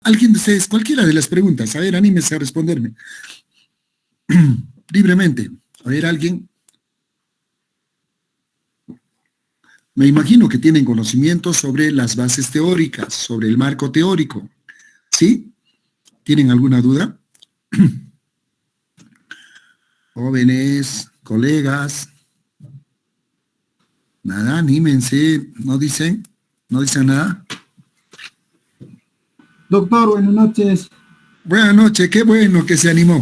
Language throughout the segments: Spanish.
alguien de ustedes, cualquiera de las preguntas, a ver, anímese a responderme. Libremente. A ver, alguien. Me imagino que tienen conocimiento sobre las bases teóricas, sobre el marco teórico. ¿Sí? ¿Tienen alguna duda? Jóvenes, colegas. Nada, anímense. ¿No dicen? ¿No dicen nada? Doctor, buenas noches. Buenas noches, qué bueno que se animó.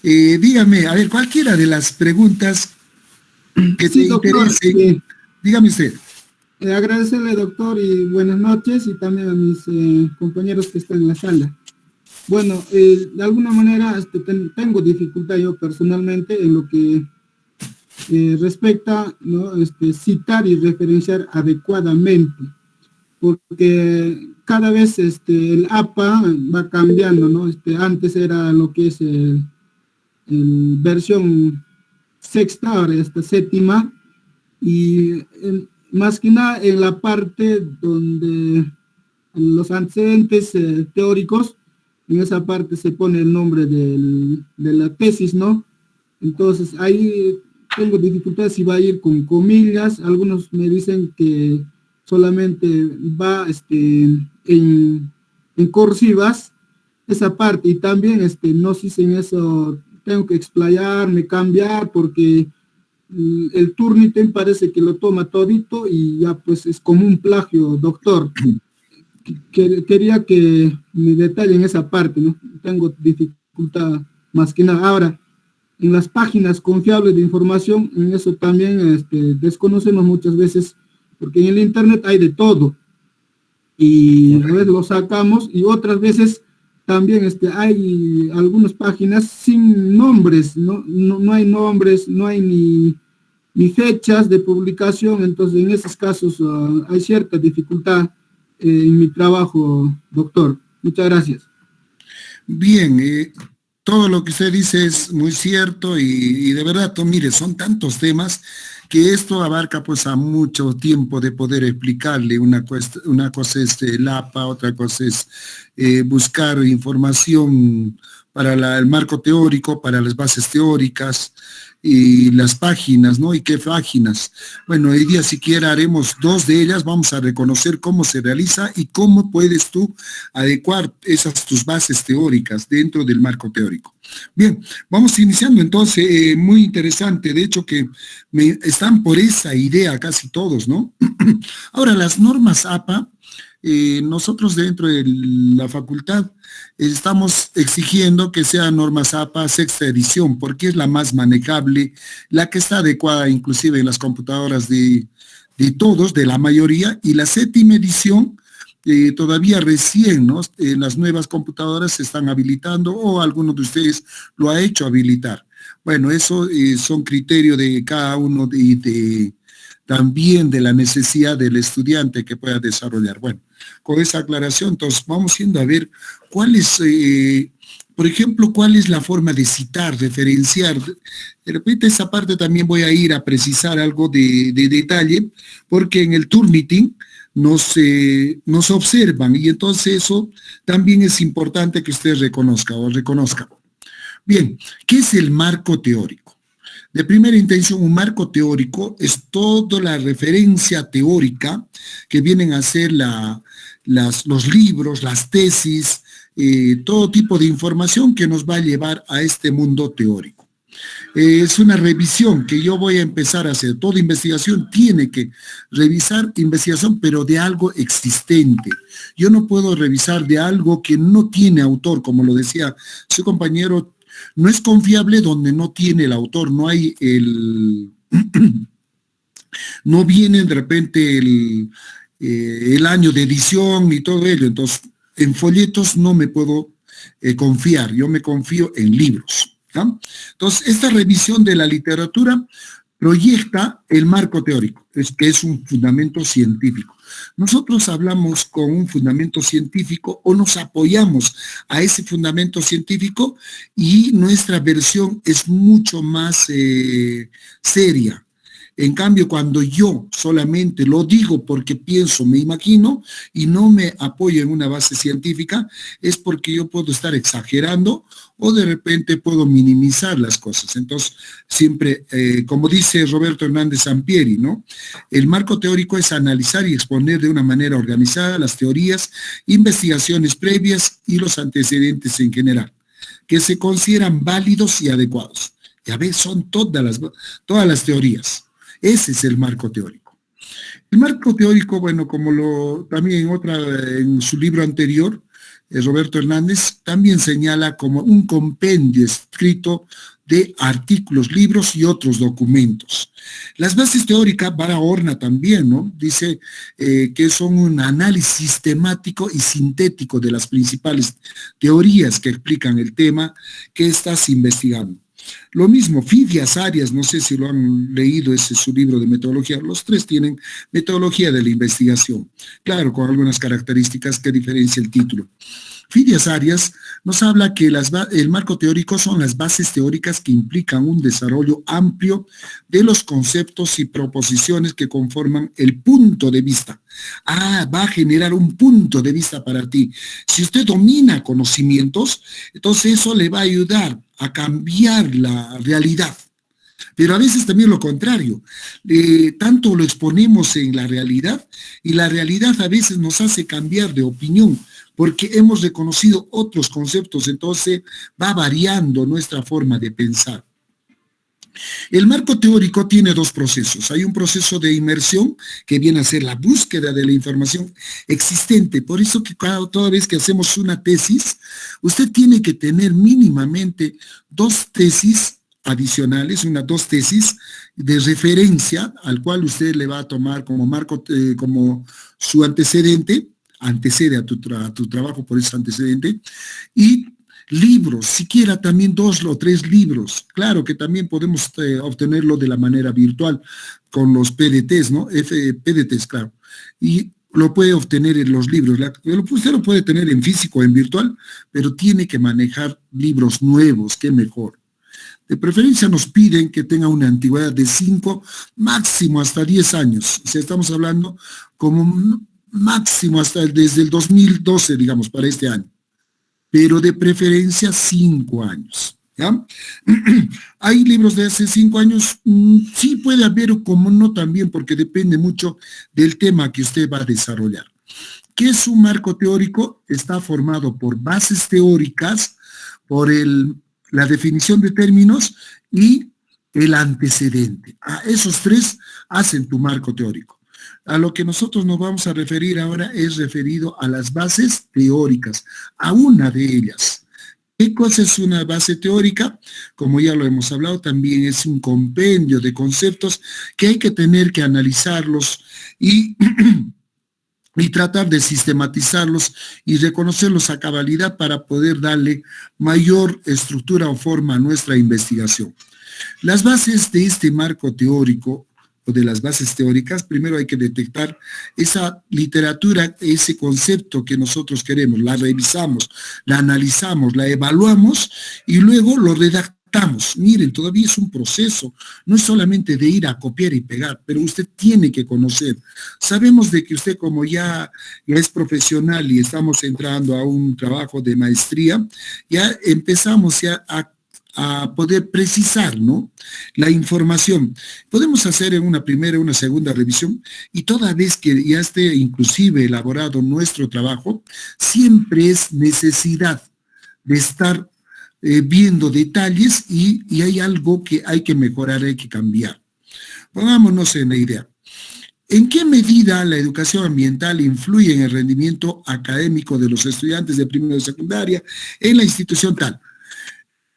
Dígame, a ver, cualquiera de las preguntas que Sí, te doctor, interesen, dígame usted. agradecerle, doctor, y buenas noches, y también a mis compañeros que están en la sala. Bueno, de alguna manera tengo dificultad yo personalmente en lo que respecta, ¿no? Citar y referenciar adecuadamente, porque cada vez el APA va cambiando, ¿no? Antes era lo que es versión sexta, ahora esta séptima, y más que nada en la parte donde los antecedentes teóricos, en esa parte se pone el nombre de la tesis, ¿no? Entonces ahí tengo dificultades si va a ir con comillas. Algunos me dicen que solamente va en cursivas esa parte, y también no sé si en eso tengo que explayarme, cambiar, porque el Turnitin parece que lo toma todito y ya pues es como un plagio, doctor. Quería que me detallen esa parte, ¿no? Tengo dificultad más que nada. Ahora, en las páginas confiables de información, en eso también desconocemos muchas veces, porque en el internet hay de todo, y a veces lo sacamos, y otras veces también hay algunas páginas sin nombres, no hay nombres, no hay ni fechas de publicación. Entonces en esos casos hay cierta dificultad en mi trabajo, doctor. Muchas gracias. Bien, todo lo que usted dice es muy cierto y de verdad, mire, son tantos temas que esto abarca pues a mucho tiempo de poder explicarle. Una cosa es el APA, otra cosa es buscar información para el marco teórico, para las bases teóricas y las páginas, ¿no? ¿Y qué páginas? Bueno, hoy día siquiera haremos dos de ellas, vamos a reconocer cómo se realiza y cómo puedes tú adecuar tus bases teóricas dentro del marco teórico. Bien, vamos iniciando entonces, muy interesante, de hecho que están por esa idea casi todos, ¿no? Ahora, las normas APA, nosotros dentro de la facultad estamos exigiendo que sea normas APA sexta edición, porque es la más manejable, la que está adecuada inclusive en las computadoras de todos, de la mayoría, y la séptima edición todavía recién, ¿no? Las nuevas computadoras se están habilitando o alguno de ustedes lo ha hecho habilitar. Bueno, eso son criterios de cada uno también de la necesidad del estudiante que pueda desarrollar. Bueno, con esa aclaración, entonces vamos yendo a ver cuál es, por ejemplo, cuál es la forma de citar, referenciar. De repente esa parte también voy a ir a precisar algo de detalle, porque en el Turnitin nos observan y entonces eso también es importante que usted reconozca o reconozca. Bien, ¿qué es el marco teórico? De primera intención, un marco teórico es toda la referencia teórica que vienen a ser los libros, las tesis, todo tipo de información que nos va a llevar a este mundo teórico. Es una revisión que yo voy a empezar a hacer. Toda investigación tiene que revisar investigación, pero de algo existente. Yo no puedo revisar de algo que no tiene autor, como lo decía su compañero. No es confiable donde no tiene el autor, no hay no viene de repente el año de edición y todo ello. Entonces, en folletos no me puedo confiar, yo me confío en libros. ¿No? Entonces, esta revisión de la literatura proyecta el marco teórico, que es un fundamento científico. Nosotros hablamos con un fundamento científico o nos apoyamos a ese fundamento científico y nuestra versión es mucho más seria. En cambio, cuando yo solamente lo digo porque pienso, me imagino, y no me apoyo en una base científica, es porque yo puedo estar exagerando o de repente puedo minimizar las cosas. Entonces, siempre, como dice Roberto Hernández Sampieri, ¿no? El marco teórico es analizar y exponer de una manera organizada las teorías, investigaciones previas y los antecedentes en general, que se consideran válidos y adecuados. Ya ves, son todas las teorías. Ese es el marco teórico. El marco teórico, bueno, como también en su libro anterior, Roberto Hernández también señala como un compendio escrito de artículos, libros y otros documentos. Las bases teóricas, Barahona también, ¿no? Dice que son un análisis sistemático y sintético de las principales teorías que explican el tema que estás investigando. Lo mismo, Fidias Arias, no sé si lo han leído, ese es su libro de metodología, los tres tienen metodología de la investigación, claro, con algunas características que diferencia el título. Fidias Arias nos habla que el marco teórico son las bases teóricas que implican un desarrollo amplio de los conceptos y proposiciones que conforman el punto de vista. Va a generar un punto de vista para ti. Si usted domina conocimientos, entonces eso le va a ayudar a cambiar la realidad. Pero a veces también lo contrario, tanto lo exponemos en la realidad y la realidad a veces nos hace cambiar de opinión porque hemos reconocido otros conceptos, entonces va variando nuestra forma de pensar. El marco teórico tiene dos procesos. Hay un proceso de inmersión que viene a ser la búsqueda de la información existente. Por eso que toda vez que hacemos una tesis, usted tiene que tener mínimamente dos tesis adicionales, dos tesis de referencia al cual usted le va a tomar como marco, como su antecedente, antecede a tu trabajo por ese antecedente, y libros, siquiera también 2 o 3 libros. Claro que también podemos obtenerlo de la manera virtual con los PDTs, ¿no? PDTs, claro. Y lo puede obtener en los libros. Usted lo puede tener en físico o en virtual, pero tiene que manejar libros nuevos, qué mejor. De preferencia nos piden que tenga una antigüedad de 5, máximo hasta 10 años. O sea, estamos hablando como máximo hasta desde el 2012, digamos, para este año. Pero de preferencia 5 años. ¿Ya? ¿Hay libros de hace 5 años? Sí puede haber, o como no también, porque depende mucho del tema que usted va a desarrollar. ¿Qué es un marco teórico? Está formado por bases teóricas, por la definición de términos y el antecedente. Esos tres hacen tu marco teórico. A lo que nosotros nos vamos a referir ahora es referido a las bases teóricas, a una de ellas. ¿Qué cosa es una base teórica? Como ya lo hemos hablado, también es un compendio de conceptos que hay que tener que analizarlos y tratar de sistematizarlos y reconocerlos a cabalidad para poder darle mayor estructura o forma a nuestra investigación. Las bases de este marco teórico o de las bases teóricas, primero hay que detectar esa literatura, ese concepto que nosotros queremos, la revisamos, la analizamos, la evaluamos y luego lo redactamos. Miren, todavía es un proceso, no es solamente de ir a copiar y pegar, pero usted tiene que conocer. Sabemos de que usted como ya es profesional y estamos entrando a un trabajo de maestría, ya empezamos ya a poder precisar, ¿no?, la información. Podemos hacer en una primera, una segunda revisión y toda vez que ya esté inclusive elaborado nuestro trabajo, siempre es necesidad de estar viendo detalles y hay algo que hay que mejorar, hay que cambiar. Pongámonos en la idea. ¿En qué medida la educación ambiental influye en el rendimiento académico de los estudiantes de primero de secundaria en la institución tal?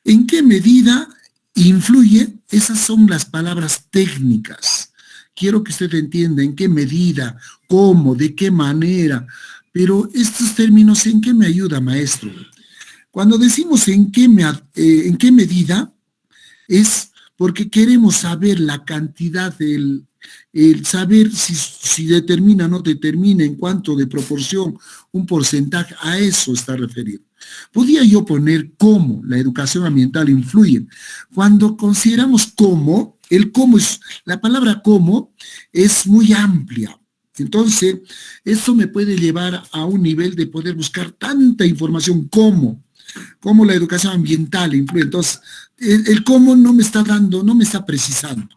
¿En qué medida influye? Esas son las palabras técnicas. Quiero que usted entienda en qué medida, cómo, de qué manera, pero estos términos, ¿en qué me ayuda, maestro? Cuando decimos en qué medida, es porque queremos saber la cantidad, el saber si determina o no determina en cuanto de proporción, un porcentaje, a eso está referido. Podría yo poner cómo la educación ambiental influye. Cuando consideramos cómo, El cómo la palabra cómo es muy amplia. Entonces, esto me puede llevar a un nivel de poder buscar tanta información como la educación ambiental influye. Entonces, el cómo no me está dando, no me está precisando.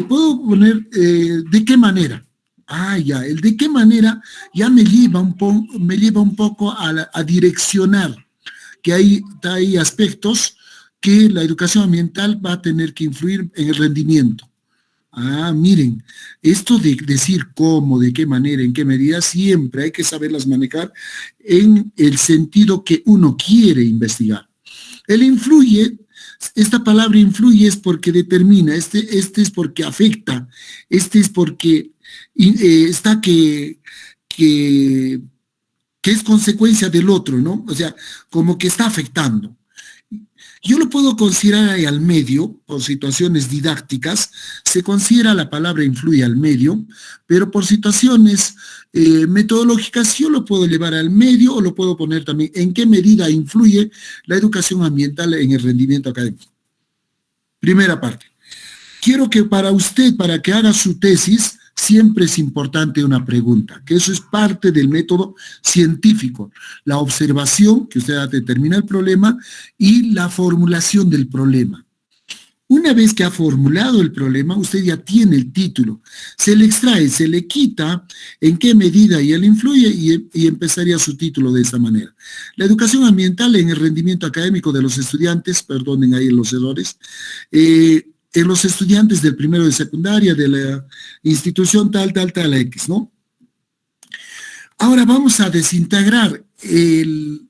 Puedo poner de qué manera. Ya, el de qué manera ya me lleva un poco a direccionar que hay aspectos que la educación ambiental va a tener que influir en el rendimiento. Miren, esto de decir cómo, de qué manera, en qué medida, siempre hay que saberlas manejar en el sentido que uno quiere investigar. El influye, esta palabra influye es porque determina, este es porque afecta, este es porque está que es consecuencia del otro, ¿no? O sea, como que está afectando. Yo lo puedo considerar ahí al medio, por situaciones didácticas, se considera la palabra influye al medio, pero por situaciones metodológicas yo lo puedo llevar al medio o lo puedo poner también en qué medida influye la educación ambiental en el rendimiento académico. Primera parte. Quiero que para usted, para que haga su tesis, siempre es importante una pregunta, que eso es parte del método científico, la observación, que usted determina el problema, y la formulación del problema. Una vez que ha formulado el problema, usted ya tiene el título, se le extrae, se le quita en qué medida y él influye y empezaría su título de esta manera. La educación ambiental en el rendimiento académico de los estudiantes, perdonen ahí los errores, en los estudiantes del primero de secundaria, de la institución tal, X, ¿no? Ahora vamos a desintegrar el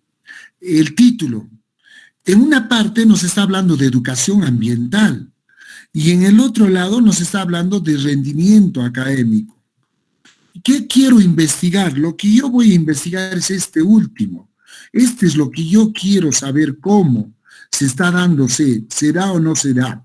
título. En una parte nos está hablando de educación ambiental y en el otro lado nos está hablando de rendimiento académico. ¿Qué quiero investigar? Lo que yo voy a investigar es este último. Este es lo que yo quiero saber cómo se está dándose, será o no será.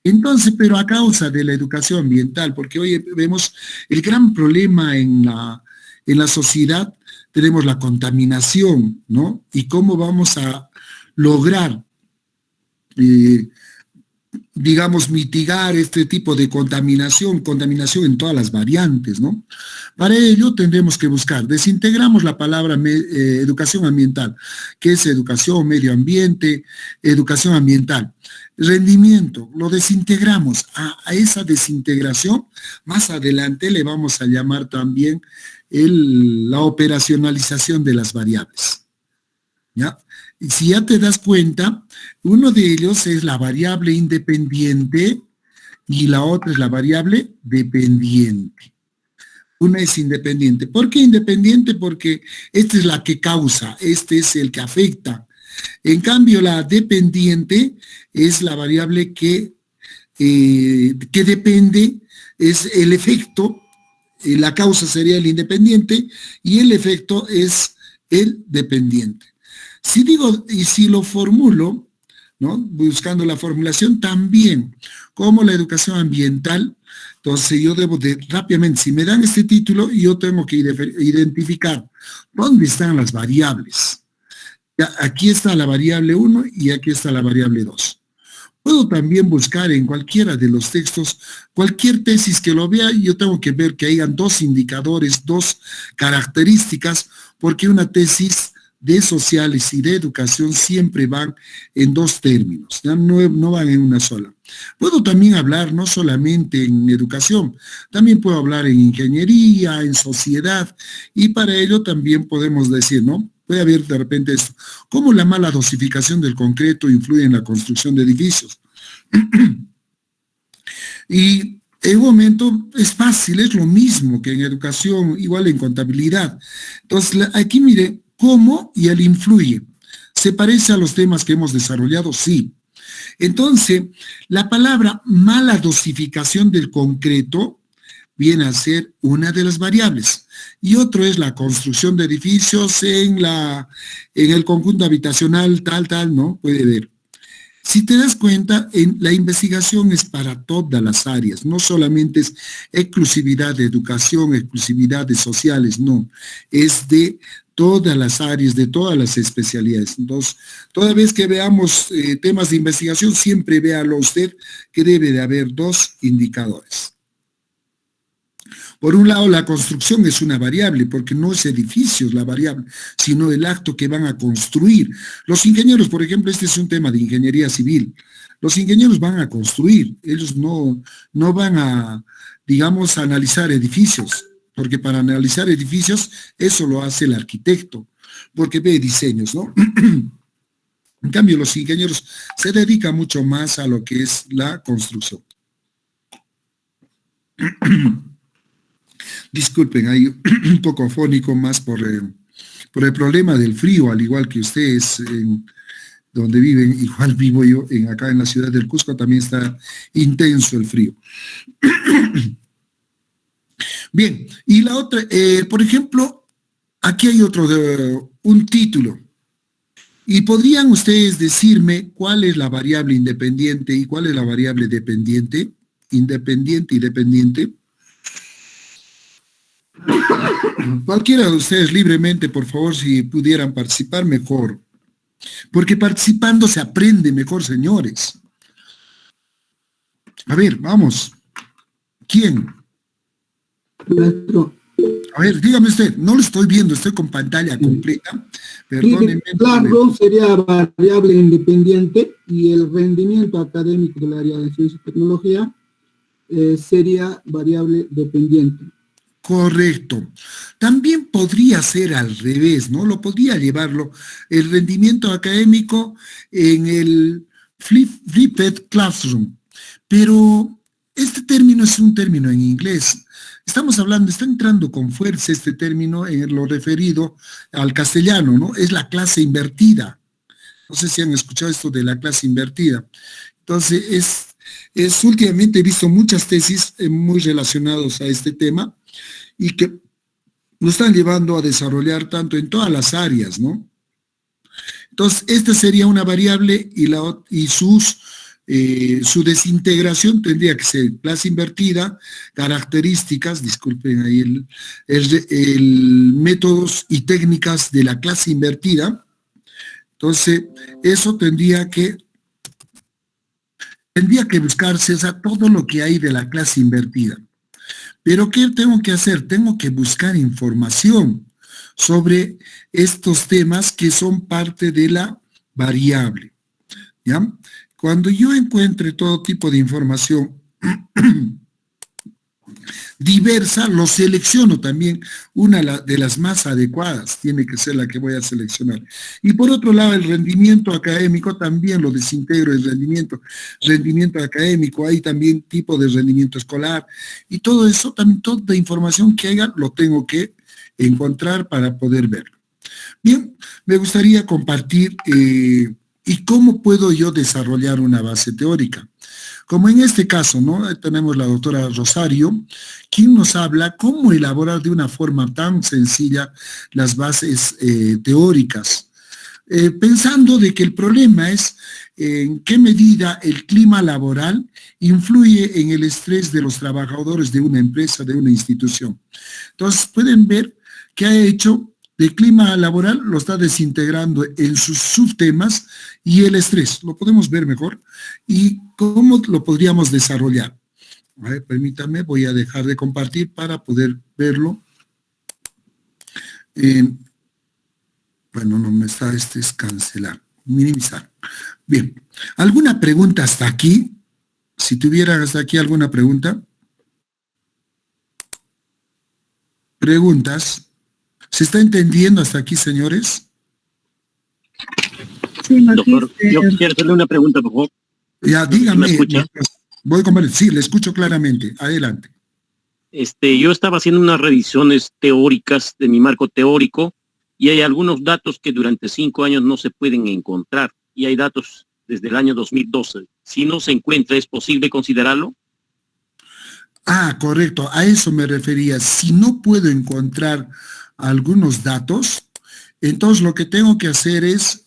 Entonces, pero a causa de la educación ambiental, porque hoy vemos el gran problema en la sociedad, tenemos la contaminación, ¿no? Y cómo vamos a lograr, digamos, mitigar este tipo de contaminación en todas las variantes, ¿no? Para ello tendremos que buscar, desintegramos la palabra educación ambiental, que es educación, medio ambiente, educación ambiental. Rendimiento, lo desintegramos. A esa desintegración, más adelante le vamos a llamar también la operacionalización de las variables. ¿Ya? Y si ya te das cuenta, uno de ellos es la variable independiente y la otra es la variable dependiente. Una es independiente. ¿Por qué independiente? Porque esta es la que causa, este es el que afecta. En cambio, la dependiente es la variable que depende, es el efecto, la causa sería el independiente y el efecto es el dependiente. Si digo, y si lo formulo, ¿no? Buscando la formulación también, como la educación ambiental, entonces yo debo de rápidamente, si me dan este título, yo tengo que identificar dónde están las variables. Ya, aquí está la variable 1 y aquí está la variable 2. Puedo también buscar en cualquiera de los textos, cualquier tesis que lo vea, yo tengo que ver que hayan dos indicadores, dos características, porque una tesis de sociales y de educación siempre van en dos términos, ¿ya? No van en una sola. Puedo también hablar no solamente en educación, también puedo hablar en ingeniería, en sociedad, y para ello también podemos decir, ¿no? Puede haber de repente esto, ¿cómo la mala dosificación del concreto influye en la construcción de edificios? Y en un momento es fácil, es lo mismo que en educación, igual en contabilidad. Entonces, aquí mire, ¿cómo y el influye? ¿Se parece a los temas que hemos desarrollado? Sí. Entonces, la palabra mala dosificación del concreto viene a ser una de las variables. Y otro es la construcción de edificios en el conjunto habitacional, tal, ¿no? Puede ver. Si te das cuenta, la investigación es para todas las áreas, no solamente es exclusividad de educación, exclusividad de sociales, no. Es de todas las áreas, de todas las especialidades. Entonces, toda vez que veamos temas de investigación, siempre véalo usted que debe de haber dos indicadores. Por un lado, la construcción es una variable, porque no es edificios la variable, sino el acto que van a construir. Los ingenieros, por ejemplo, este es un tema de ingeniería civil. Los ingenieros van a construir, ellos no van a, digamos, a analizar edificios, porque para analizar edificios, eso lo hace el arquitecto, porque ve diseños, ¿no? En cambio, los ingenieros se dedican mucho más a lo que es la construcción. Disculpen, hay un poco afónico más por el problema del frío, al igual que ustedes donde viven, igual vivo yo acá en la ciudad del Cusco, también está intenso el frío. Bien, y la otra, por ejemplo, aquí hay un título. ¿Y podrían ustedes decirme cuál es la variable independiente y cuál es la variable dependiente? Independiente y dependiente. Cualquiera de ustedes libremente, por favor, si pudieran participar mejor. Porque participando se aprende mejor, señores. A ver, vamos. ¿Quién? A ver, dígame usted, no lo estoy viendo, estoy con pantalla completa. Perdónenme. Largo sería variable independiente y el rendimiento académico del área de ciencia y tecnología sería variable dependiente. Correcto. También podría ser al revés, ¿no? Lo podría llevarlo el rendimiento académico en el flipped classroom. Pero este término es un término en inglés. Estamos hablando, está entrando con fuerza este término en lo referido al castellano, ¿no? Es la clase invertida. No sé si han escuchado esto de la clase invertida. Entonces, últimamente he visto muchas tesis muy relacionadas a este tema y que lo están llevando a desarrollar tanto en todas las áreas, ¿no? Entonces, esta sería una variable y su desintegración tendría que ser clase invertida, características, disculpen ahí, métodos y técnicas de la clase invertida. Entonces, eso tendría que buscarse, o sea, todo lo que hay de la clase invertida. Pero ¿qué tengo que hacer? Tengo que buscar información sobre estos temas que son parte de la variable, ¿ya? Cuando yo encuentre todo tipo de información diversa, lo selecciono también. Una de las más adecuadas tiene que ser la que voy a seleccionar. Y por otro lado, el rendimiento académico también lo desintegro, el rendimiento académico, hay también tipo de rendimiento escolar, y todo eso, también toda información que haya, lo tengo que encontrar para poder verlo. Bien, me gustaría compartir y cómo puedo yo desarrollar una base teórica. Como en este caso, ¿no? Tenemos la doctora Rosario, quien nos habla cómo elaborar de una forma tan sencilla las bases teóricas, pensando de que el problema es en qué medida el clima laboral influye en el estrés de los trabajadores de una empresa, de una institución. Entonces, pueden ver que ha hecho de clima laboral, lo está desintegrando en sus subtemas y el estrés, lo podemos ver mejor, y cómo lo podríamos desarrollar. A ver, permítame, voy a dejar de compartir para poder verlo. Bueno, no me está, es cancelar, minimizar. Bien, ¿alguna pregunta hasta aquí? Si tuvieran hasta aquí alguna pregunta. ¿Preguntas? ¿Se está entendiendo hasta aquí, señores? Sí, doctor, yo quisiera hacerle una pregunta, por favor. Ya, dígame. ¿Me escucha? Voy con sí, le escucho claramente. Adelante. Yo estaba haciendo unas revisiones teóricas de mi marco teórico y hay algunos datos que durante 5 años no se pueden encontrar y hay datos desde el año 2012. Si no se encuentra, ¿es posible considerarlo? Ah, correcto. A eso me refería. Si no puedo encontrar algunos datos, entonces lo que tengo que hacer es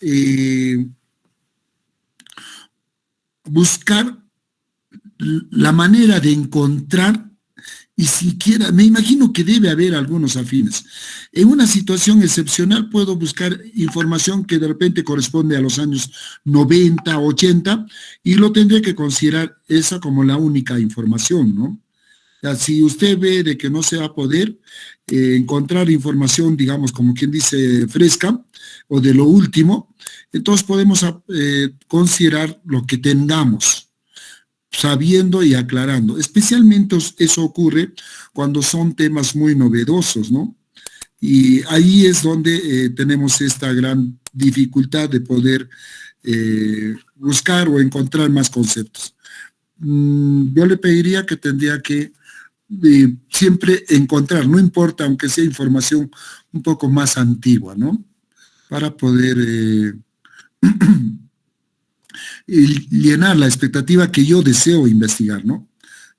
buscar la manera de encontrar y siquiera, me imagino que debe haber algunos afines. En una situación excepcional puedo buscar información que de repente corresponde a los años 90, 80, y lo tendré que considerar esa como la única información, ¿no? O sea, si usted ve de que no se va a poder encontrar información, digamos, como quien dice, fresca, o de lo último, entonces podemos considerar lo que tengamos, sabiendo y aclarando. Especialmente eso ocurre cuando son temas muy novedosos, ¿no? Y ahí es donde tenemos esta gran dificultad de poder buscar o encontrar más conceptos. Yo le pediría que tendría que siempre encontrar, no importa, aunque sea información un poco más antigua, ¿no? Para poder llenar la expectativa que yo deseo investigar, ¿no?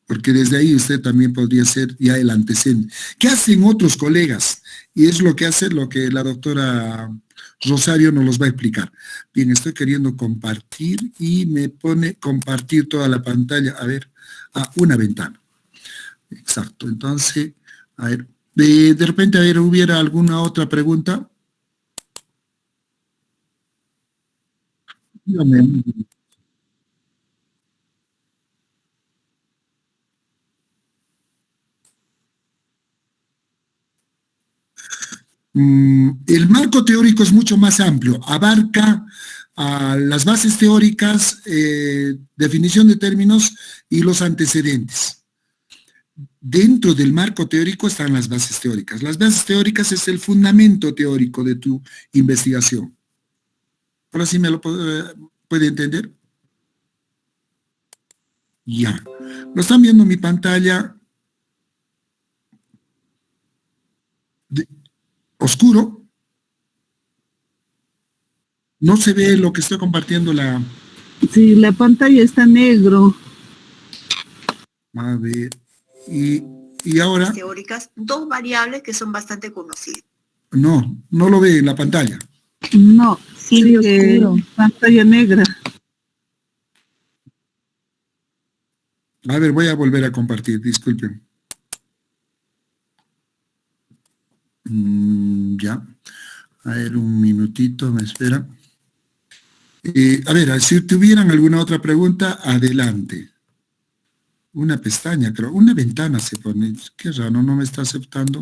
Porque desde ahí usted también podría ser ya el antecedente. ¿Qué hacen otros colegas? Y es lo que hace lo que la doctora Rosario nos los va a explicar. Bien, estoy queriendo compartir y me pone compartir toda la pantalla. A ver, una ventana. Exacto, entonces, a ver, de repente, a ver, ¿hubiera alguna otra pregunta? Dígame. El marco teórico es mucho más amplio, abarca las bases teóricas, definición de términos y los antecedentes. Dentro del marco teórico están las bases teóricas. Las bases teóricas es el fundamento teórico de tu investigación. Ahora sí me lo puede entender. Ya. Lo están viendo en mi pantalla. Oscuro. No se ve lo que estoy compartiendo la... Sí, la pantalla está negro. A ver. Y ahora... Teóricas, dos variables que son bastante conocidas. No, no lo ve en la pantalla. No, sí, oscuro. Pantalla negra. A ver, voy a volver a compartir, disculpen. Ya. A ver, un minutito, me espera. A ver, si tuvieran alguna otra pregunta, adelante. Una pestaña, creo. Una ventana se pone. Qué raro, no me está aceptando.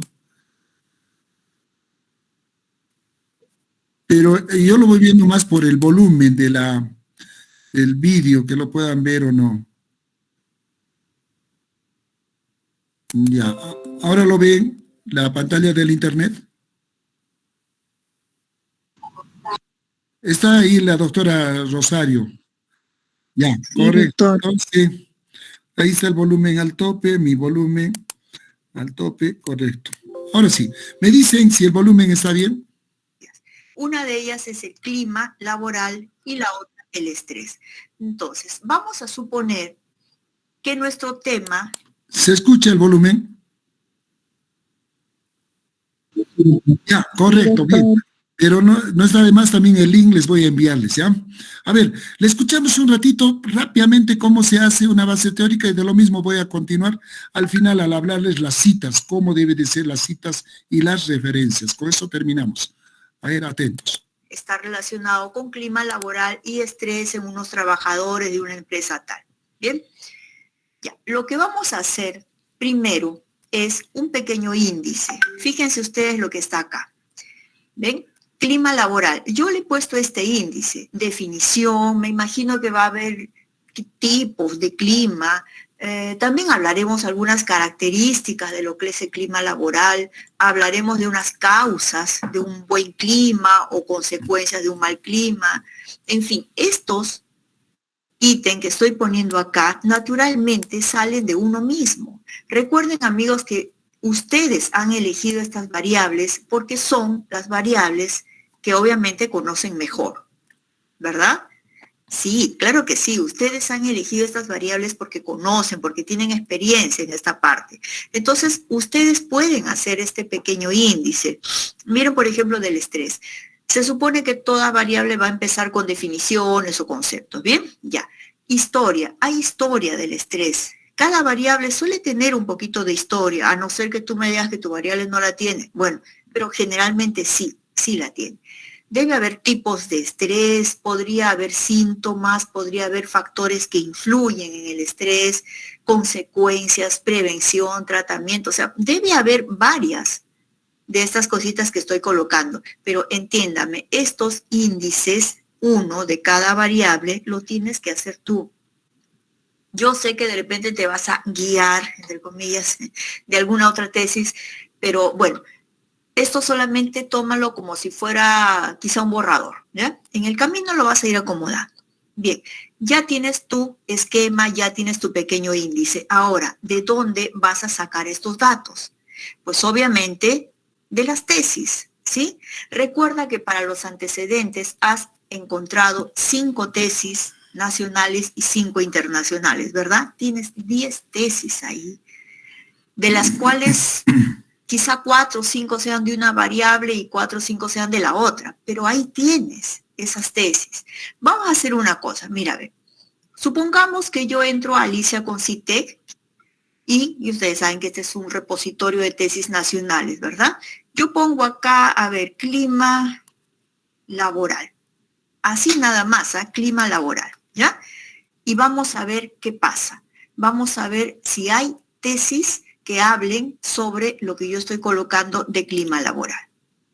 Pero yo lo voy viendo más por el volumen del vídeo, que lo puedan ver o no. Ya. Ahora lo ven, la pantalla del internet. Está ahí la doctora Rosario. Ya, sí, correcto. Entonces, ahí está el volumen al tope, mi volumen al tope, correcto. Ahora sí, me dicen si el volumen está bien. Una de ellas es el clima laboral y la otra el estrés. Entonces, vamos a suponer que nuestro tema... ¿Se escucha el volumen? Ya, correcto, bien. Pero no está de más también el link, les voy a enviarles, ¿ya? A ver, le escuchamos un ratito rápidamente cómo se hace una base teórica y de lo mismo voy a continuar al final al hablarles las citas, cómo deben de ser las citas y las referencias. Con eso terminamos. A ver, atentos. Está relacionado con clima laboral y estrés en unos trabajadores de una empresa tal. Bien, ya, lo que vamos a hacer primero es un pequeño índice. Fíjense ustedes lo que está acá. ¿Ven? Clima laboral. Yo le he puesto este índice, definición, me imagino que va a haber tipos de clima. También hablaremos algunas características de lo que es el clima laboral, hablaremos de unas causas de un buen clima o consecuencias de un mal clima. En fin, estos ítems que estoy poniendo acá naturalmente salen de uno mismo. Recuerden, amigos, que ustedes han elegido estas variables porque son las variables que obviamente conocen mejor, ¿verdad? Sí, claro que sí. Ustedes han elegido estas variables porque conocen, porque tienen experiencia en esta parte. Entonces, ustedes pueden hacer este pequeño índice. Miren, por ejemplo, del estrés. Se supone que toda variable va a empezar con definiciones o conceptos, ¿bien? Ya. Historia. Hay historia del estrés. Cada variable suele tener un poquito de historia, a no ser que tú me digas que tu variable no la tiene. Bueno, pero generalmente sí, sí la tiene. Debe haber tipos de estrés, podría haber síntomas, podría haber factores que influyen en el estrés, consecuencias, prevención, tratamiento. O sea, debe haber varias de estas cositas que estoy colocando. Pero entiéndame, estos índices, uno de cada variable, lo tienes que hacer tú. Yo sé que de repente te vas a guiar, entre comillas, de alguna otra tesis, pero bueno, esto solamente tómalo como si fuera quizá un borrador, ¿ya? En el camino lo vas a ir acomodando. Bien, ya tienes tu esquema, ya tienes tu pequeño índice. Ahora, ¿de dónde vas a sacar estos datos? Pues obviamente de las tesis, ¿sí? Recuerda que para los antecedentes has encontrado 5 tesis nacionales y 5 internacionales, ¿verdad? Tienes 10 tesis ahí, de las cuales quizá 4 o 5 sean de una variable y 4 o 5 sean de la otra, pero ahí tienes esas tesis. Vamos a hacer una cosa, mira, a ver. Supongamos que yo entro a Alicia con CITEC y ustedes saben que este es un repositorio de tesis nacionales, ¿verdad? Yo pongo acá, a ver, clima laboral. Así nada más, ¿eh? Clima laboral, ¿ya? Y vamos a ver qué pasa. Vamos a ver si hay tesis que hablen sobre lo que yo estoy colocando de clima laboral.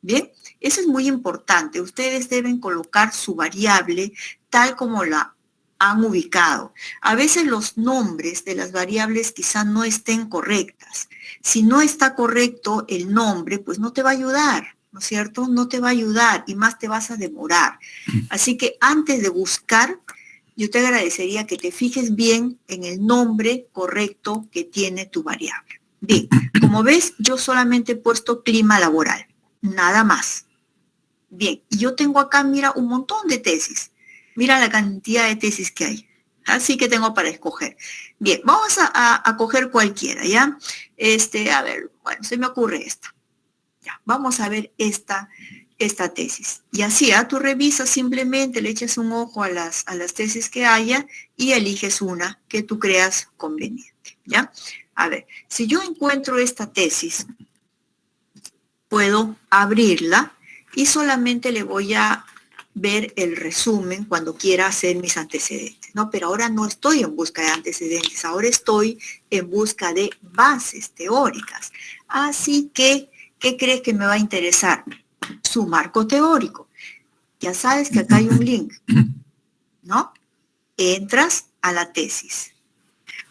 Bien, eso es muy importante. Ustedes deben colocar su variable tal como la han ubicado. A veces los nombres de las variables quizá no estén correctas. Si no está correcto el nombre, pues no te va a ayudar, ¿no es cierto? No te va a ayudar y más te vas a demorar. Así que antes de buscar, yo te agradecería que te fijes bien en el nombre correcto que tiene tu variable. Bien, como ves, yo solamente he puesto clima laboral, nada más. Bien, y yo tengo acá, mira, un montón de tesis. Mira la cantidad de tesis que hay. Así que tengo para escoger. Bien, vamos a coger cualquiera, ¿ya? A ver, bueno, se me ocurre esta. Ya, vamos a ver esta tesis. Y así, tú revisas simplemente, le echas un ojo a las tesis que haya y eliges una que tú creas conveniente, ¿ya? A ver, si yo encuentro esta tesis, puedo abrirla y solamente le voy a ver el resumen cuando quiera hacer mis antecedentes, ¿no? Pero ahora no estoy en busca de antecedentes, ahora estoy en busca de bases teóricas. Así que, ¿qué crees que me va a interesar? Su marco teórico. Ya sabes que acá hay un link, ¿no? Entras a la tesis.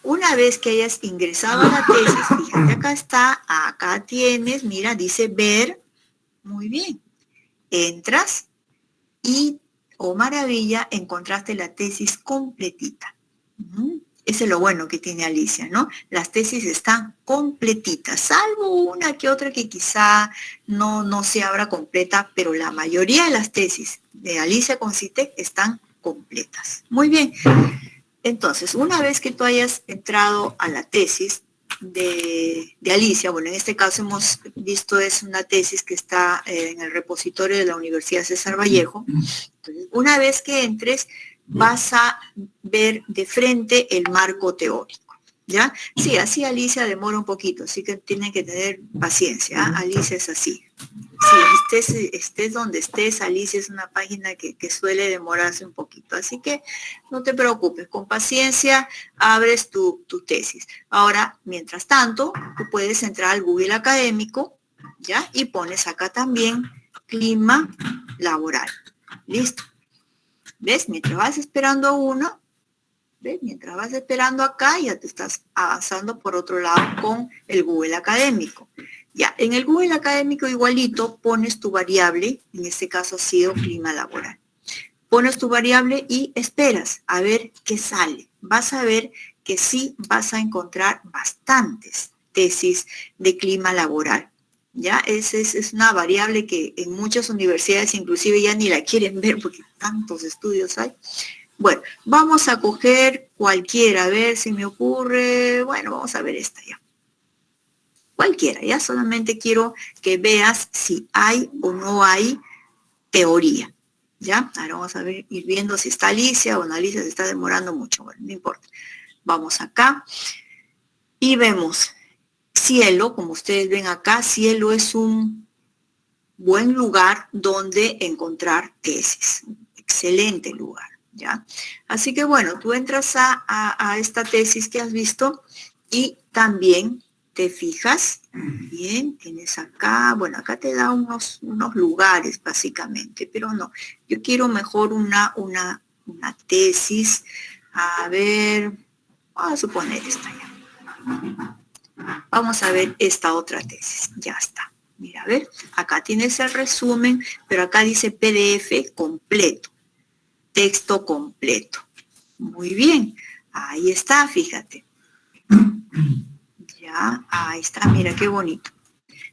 Una vez que hayas ingresado a la tesis, fíjate, acá está, acá tienes, mira, dice ver, muy bien. Entras y, oh maravilla, encontraste la tesis completita. Ese es lo bueno que tiene Alicia, ¿no? Las tesis están completitas, salvo una que otra que quizá no se abra completa, pero la mayoría de las tesis de Alicia con CITEC están completas. Muy bien. Entonces, una vez que tú hayas entrado a la tesis de Alicia, bueno, en este caso hemos visto es una tesis que está en el repositorio de la Universidad César Vallejo. Entonces, una vez que entres, vas a ver de frente el marco teórico, ¿ya? Sí, así Alicia demora un poquito, así que tienen que tener paciencia, ¿eh? Alicia es así. Sí, estés donde estés, Alicia es una página que suele demorarse un poquito, así que no te preocupes, con paciencia abres tu tesis. Ahora, mientras tanto, tú puedes entrar al Google Académico, ¿ya? Y pones acá también clima laboral. Listo. ¿Ves? Mientras vas esperando uno, ¿ves? Mientras vas esperando acá, ya te estás avanzando por otro lado con el Google Académico. Ya, en el Google Académico igualito pones tu variable, en este caso ha sido clima laboral. Pones tu variable y esperas a ver qué sale. Vas a ver que sí vas a encontrar bastantes tesis de clima laboral. ¿Ya? Es una variable que en muchas universidades inclusive ya ni la quieren ver porque tantos estudios hay. Bueno, vamos a coger cualquiera, a ver si me ocurre. Bueno, vamos a ver esta ya. Cualquiera, ya solamente quiero que veas si hay o no hay teoría. ¿Ya? Ahora vamos a ver, ir viendo si está Alicia o no. Alicia se está demorando mucho. Bueno, no importa. Vamos acá. Y vemos Cielo, como ustedes ven acá, Cielo es un buen lugar donde encontrar tesis. Excelente lugar, ¿ya? Así que bueno, tú entras a esta tesis que has visto y también te fijas, bien, tienes acá, bueno, acá te da unos lugares básicamente, pero no, yo quiero mejor una tesis, a ver, vamos a suponer esta ya. Vamos a ver esta otra tesis, ya está. Mira, a ver, acá tienes el resumen, pero acá dice PDF completo, texto completo. Muy bien, ahí está, fíjate. Ya, ahí está, mira qué bonito.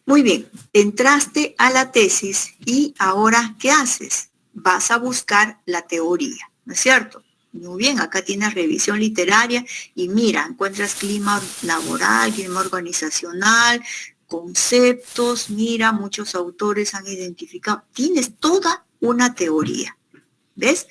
Muy bien, entraste a la tesis y ahora, ¿qué haces? Vas a buscar la teoría, ¿no es cierto? Muy bien, acá tienes revisión literaria y mira, encuentras clima laboral, clima organizacional, conceptos, mira, muchos autores han identificado, tienes toda una teoría, ¿ves?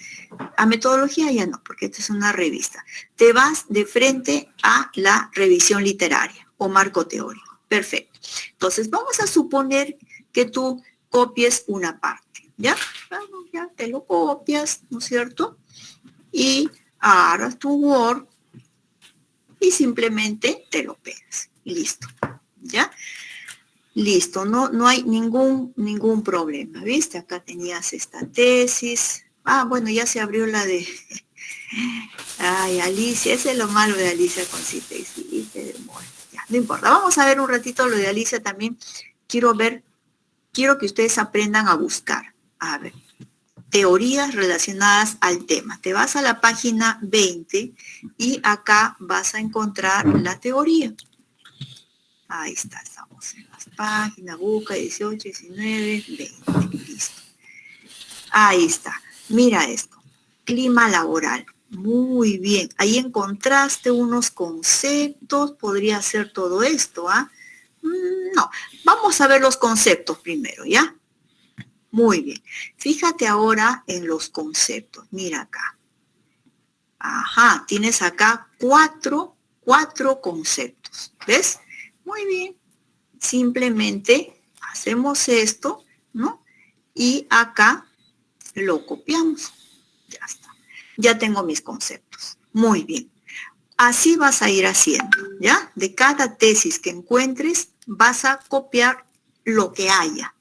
A metodología ya no, porque esta es una revista. Te vas de frente a la revisión literaria o marco teórico, perfecto. Entonces, vamos a suponer que tú copies una parte, ¿ya? Bueno, ya te lo copias, ¿no es cierto? Y agarras tu Word y simplemente te lo pegas. Listo, ¿ya? Listo, no hay ningún problema, ¿viste? Acá tenías esta tesis. Ah, bueno, ya se abrió la de... Ay, Alicia, ese es lo malo de Alicia con CITES. Y te demora. Ya, no importa. Vamos a ver un ratito lo de Alicia también. Quiero que ustedes aprendan a buscar. A ver. Teorías relacionadas al tema. Te vas a la página 20 y acá vas a encontrar la teoría. Ahí está, estamos en las páginas, busca 18, 19, 20, listo. Ahí está, mira esto, clima laboral. Muy bien, ahí encontraste unos conceptos, podría ser todo esto, ¿ah? No, vamos a ver los conceptos primero, ¿ya? Muy bien. Fíjate ahora en los conceptos. Mira acá. Ajá, tienes acá cuatro conceptos. ¿Ves? Muy bien. Simplemente hacemos esto, ¿no? Y acá lo copiamos. Ya está. Ya tengo mis conceptos. Muy bien. Así vas a ir haciendo, ¿ya? De cada tesis que encuentres, vas a copiar lo que haya.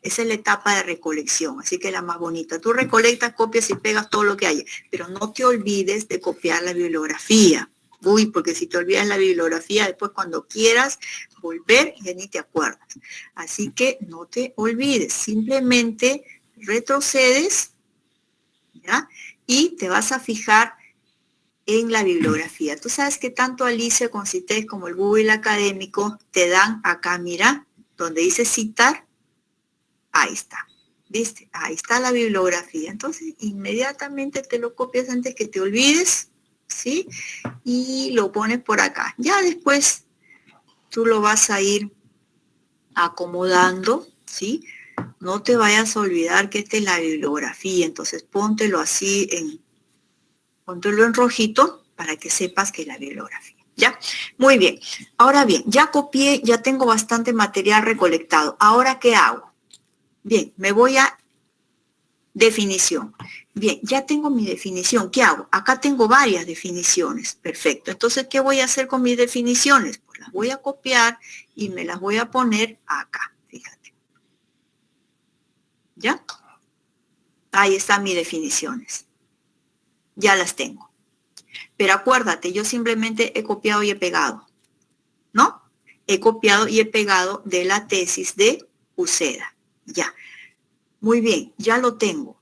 Esa es la etapa de recolección, así que la más bonita. Tú recolectas, copias y pegas todo lo que haya, pero no te olvides de copiar la bibliografía. Uy, porque si te olvidas la bibliografía, después cuando quieras volver, ya ni te acuerdas. Así que no te olvides, simplemente retrocedes, ¿ya? Y te vas a fijar en la bibliografía. Tú sabes que tanto Alicia con CITES como el Google Académico te dan acá, mira, donde dice citar, ahí está, ¿viste? Ahí está la bibliografía. Entonces, inmediatamente te lo copias antes que te olvides, ¿sí? Y lo pones por acá. Ya después tú lo vas a ir acomodando, ¿sí? No te vayas a olvidar que esta es la bibliografía. Entonces, póntelo así, póntelo en rojito para que sepas que es la bibliografía. ¿Ya? Muy bien. Ahora bien, ya copié, ya tengo bastante material recolectado. ¿Ahora qué hago? Bien, me voy a definición. Bien, ya tengo mi definición. ¿Qué hago? Acá tengo varias definiciones. Perfecto. Entonces, ¿qué voy a hacer con mis definiciones? Pues las voy a copiar y me las voy a poner acá. Fíjate. ¿Ya? Ahí están mis definiciones. Ya las tengo. Pero acuérdate, yo simplemente he copiado y he pegado, ¿no? He copiado y he pegado de la tesis de Uceda. Ya. Muy bien, ya lo tengo.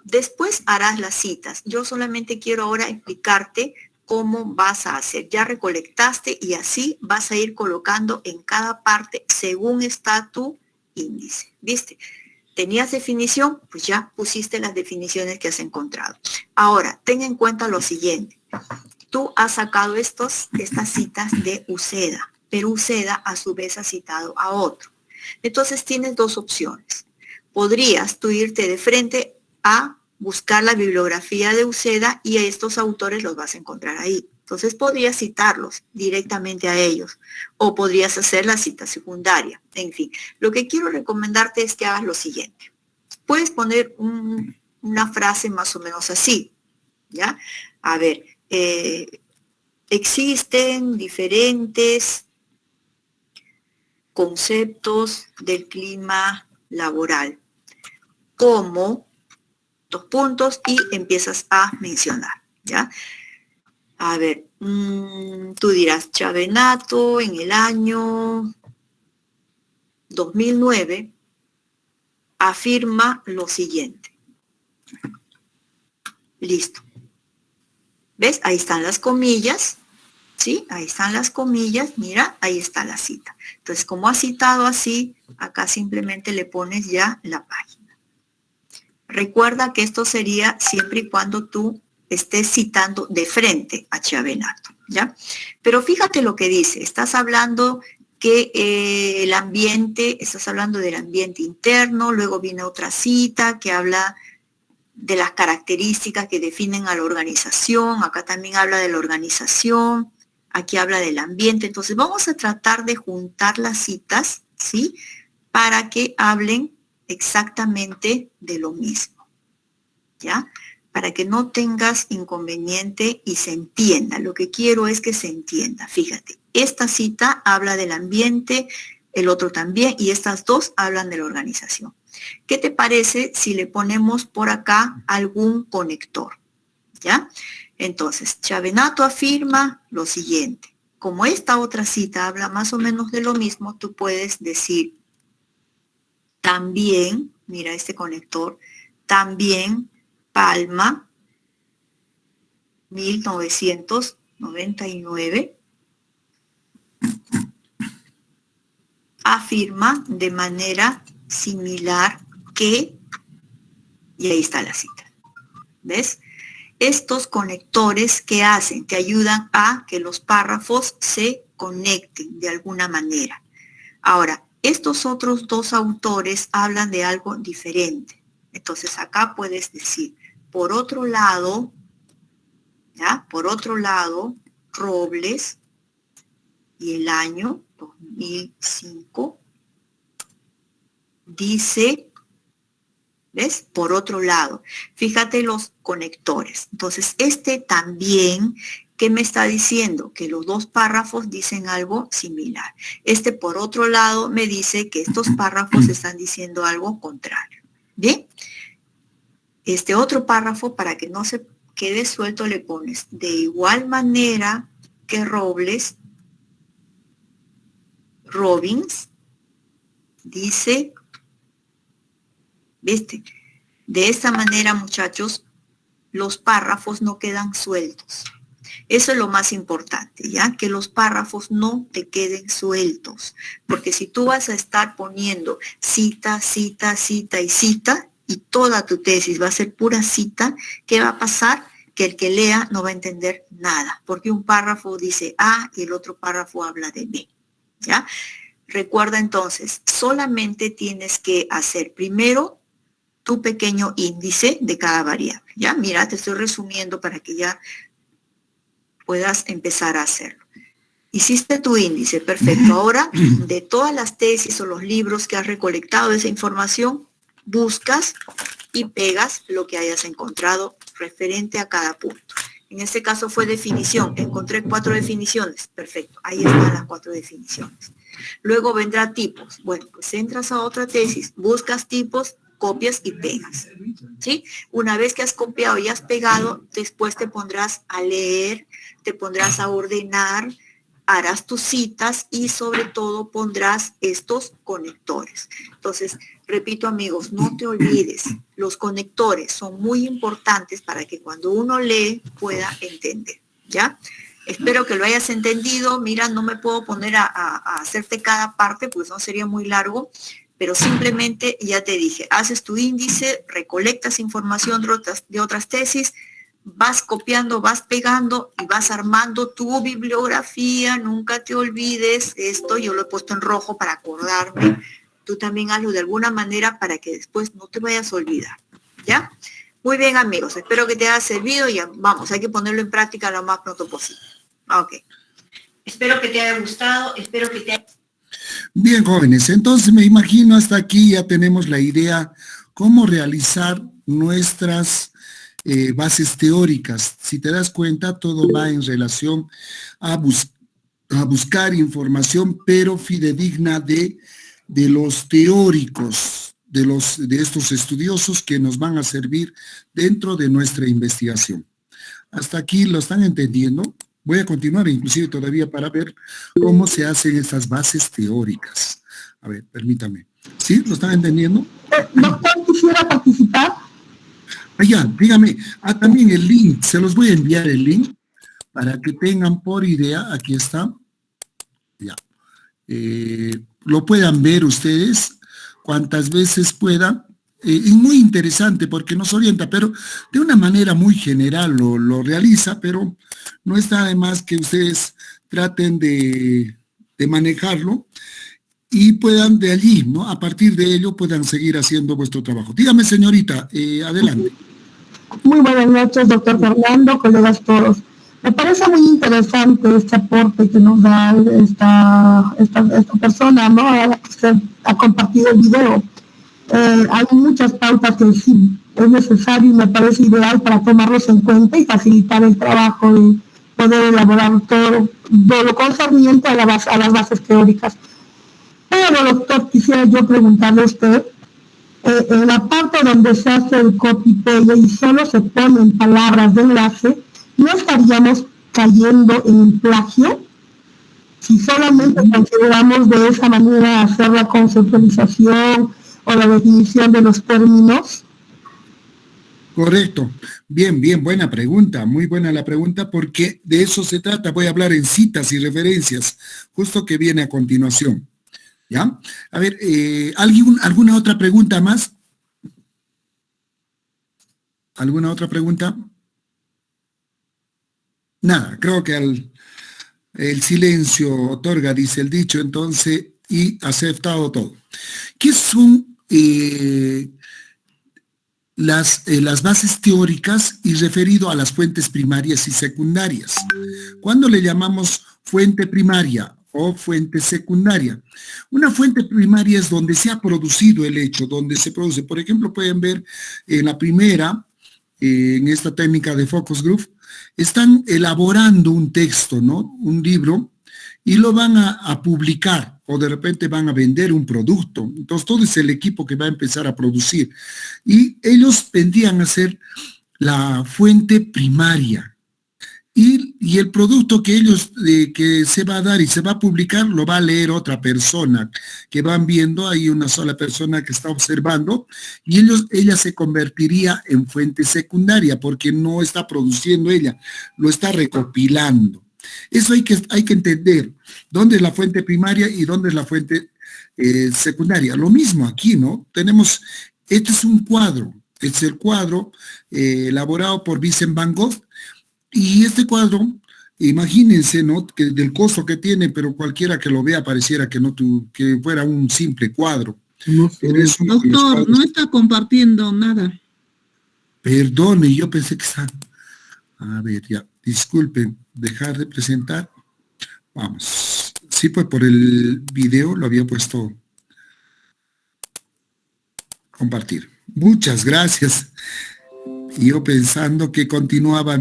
Después harás las citas. Yo solamente quiero ahora explicarte cómo vas a hacer. Ya recolectaste y así vas a ir colocando en cada parte según está tu índice. ¿Viste? ¿Tenías definición? Pues ya pusiste las definiciones que has encontrado. Ahora, ten en cuenta lo siguiente. Tú has sacado estas citas de Uceda, pero Uceda a su vez ha citado a otro. Entonces tienes dos opciones. Podrías tú irte de frente a buscar la bibliografía de Uceda y a estos autores los vas a encontrar ahí. Entonces podrías citarlos directamente a ellos o podrías hacer la cita secundaria. En fin, lo que quiero recomendarte es que hagas lo siguiente. Puedes poner una frase más o menos así, ¿ya? A ver, existen diferentes conceptos del clima laboral, como 2 puntos y empiezas a mencionar, ¿ya? A ver, tú dirás, Chavenato en el año 2009 afirma lo siguiente. Listo. ¿Ves? Ahí están las comillas, ¿sí? Ahí están las comillas, mira, ahí está la cita. Entonces, como has citado así, acá simplemente le pones ya la página. Recuerda que esto sería siempre y cuando tú estés citando de frente a Chavenato, ¿ya? Pero fíjate lo que dice, estás hablando que estás hablando del ambiente interno, luego viene otra cita que habla de las características que definen a la organización, acá también habla de la organización, aquí habla del ambiente, entonces vamos a tratar de juntar las citas, ¿sí? Para que hablen exactamente de lo mismo, ¿ya? Para que no tengas inconveniente y se entienda. Lo que quiero es que se entienda. Fíjate, esta cita habla del ambiente, el otro también, y estas dos hablan de la organización. ¿Qué te parece si le ponemos por acá algún conector? ¿Ya? Entonces, Chavenato afirma lo siguiente. Como esta otra cita habla más o menos de lo mismo, tú puedes decir también, mira este conector, también Palma, 1999, afirma de manera similar que, y ahí está la cita. ¿Ves? Estos conectores que hacen, te ayudan a que los párrafos se conecten de alguna manera. Ahora, estos otros dos autores hablan de algo diferente. Entonces acá puedes decir, por otro lado, ¿ya? Por otro lado, Robles y el año 2005 dice, ¿ves? Por otro lado, fíjate los conectores. Entonces, este también, ¿qué me está diciendo? Que los dos párrafos dicen algo similar. Este, por otro lado, me dice que estos párrafos están diciendo algo contrario. ¿Bien? Este otro párrafo, para que no se quede suelto, le pones de igual manera que Robbins dice, ¿viste? De esta manera, muchachos, los párrafos no quedan sueltos. Eso es lo más importante, ¿ya? Que los párrafos no te queden sueltos. Porque si tú vas a estar poniendo cita, cita, cita y cita, y toda tu tesis va a ser pura cita, ¿qué va a pasar? Que el que lea no va a entender nada, porque un párrafo dice A y el otro párrafo habla de B, ¿ya? Recuerda entonces, solamente tienes que hacer primero tu pequeño índice de cada variable, ¿ya? Mira, te estoy resumiendo para que ya puedas empezar a hacerlo. Hiciste tu índice, perfecto. Ahora, de todas las tesis o los libros que has recolectado esa información, buscas y pegas lo que hayas encontrado referente a cada punto. En este caso fue definición. Encontré 4 definiciones. Perfecto. Ahí están las 4 definiciones. Luego vendrá tipos. Bueno, pues entras a otra tesis, buscas tipos, copias y pegas. ¿Sí? Una vez que has copiado y has pegado, después te pondrás a leer, te pondrás a ordenar, harás tus citas y sobre todo pondrás estos conectores. Entonces, repito, amigos, no te olvides, los conectores son muy importantes para que cuando uno lee pueda entender, ¿ya? Espero que lo hayas entendido. Mira, no me puedo poner a hacerte cada parte, pues no sería muy largo, pero simplemente ya te dije, haces tu índice, recolectas información de otras tesis, vas copiando, vas pegando y vas armando tu bibliografía. Nunca te olvides esto, yo lo he puesto en rojo para acordarme. Tú también hazlo de alguna manera para que después no te vayas a olvidar, ¿ya? Muy bien, amigos, espero que te haya servido y vamos, hay que ponerlo en práctica lo más pronto posible. Ok. Espero que te haya gustado, espero que te haya... Bien, jóvenes, entonces me imagino hasta aquí ya tenemos la idea cómo realizar nuestras bases teóricas. Si te das cuenta, todo va en relación a buscar información, pero fidedigna de los teóricos, de estos estudiosos que nos van a servir dentro de nuestra investigación. ¿Hasta aquí lo están entendiendo? Voy a continuar inclusive todavía para ver cómo se hacen estas bases teóricas. A ver, permítame. ¿Sí? ¿Lo están entendiendo? Doctor, quisiera participar. Ya, dígame. También el link, se los voy a enviar el link para que tengan por idea, aquí está. Ya. Lo puedan ver ustedes cuantas veces puedan. Y muy interesante porque nos orienta, pero de una manera muy general lo realiza, pero no está de más que ustedes traten de manejarlo y puedan de allí, ¿no? A partir de ello puedan seguir haciendo vuestro trabajo. Dígame, señorita, adelante. Muy buenas noches, doctor Fernando, colegas todos. Me parece muy interesante este aporte que nos da esta persona, ¿no? A la que usted ha compartido el video. Hay muchas pautas que sí es necesario y me parece ideal para tomarlos en cuenta y facilitar el trabajo de poder elaborar todo lo concerniente a las bases teóricas. Pero, doctor, quisiera yo preguntarle a usted, en la parte donde se hace el copy-paste y solo se ponen palabras de enlace, ¿no estaríamos cayendo en plagio? Si solamente consideramos de esa manera hacer la conceptualización o la definición de los términos. Correcto. Bien, bien, buena pregunta. Muy buena la pregunta porque de eso se trata. Voy a hablar en citas y referencias, justo que viene a continuación. ¿Ya? A ver, ¿alguna otra pregunta más? ¿Alguna otra pregunta? Nada, creo que el silencio otorga, dice el dicho, entonces, y aceptado todo. ¿Qué son las bases teóricas y referido a las fuentes primarias y secundarias? ¿Cuándo le llamamos fuente primaria o fuente secundaria? Una fuente primaria es donde se ha producido el hecho, donde se produce. Por ejemplo, pueden ver en la primera, en esta técnica de focus group, están elaborando un texto, ¿no? Un libro, y lo van a publicar o de repente van a vender un producto. Entonces todo es el equipo que va a empezar a producir. Y ellos vendrían a ser la fuente primaria. Y el producto que que se va a dar y se va a publicar, lo va a leer otra persona que van viendo, hay una sola persona que está observando, y ella se convertiría en fuente secundaria porque no está produciendo ella, lo está recopilando. Eso hay que entender, dónde es la fuente primaria y dónde es la fuente secundaria. Lo mismo aquí, ¿no? Este es un cuadro, es el cuadro elaborado por Vincent Van Gogh. Y este cuadro, imagínense, ¿no? Que del costo que tiene, pero cualquiera que lo vea pareciera que que fuera un simple cuadro. No sé. Doctor, no está compartiendo nada. Perdone, yo pensé que está... A ver, ya, disculpen, dejar de presentar. Vamos. Sí, pues por el video lo había puesto compartir. Muchas gracias. Y yo pensando que continuaba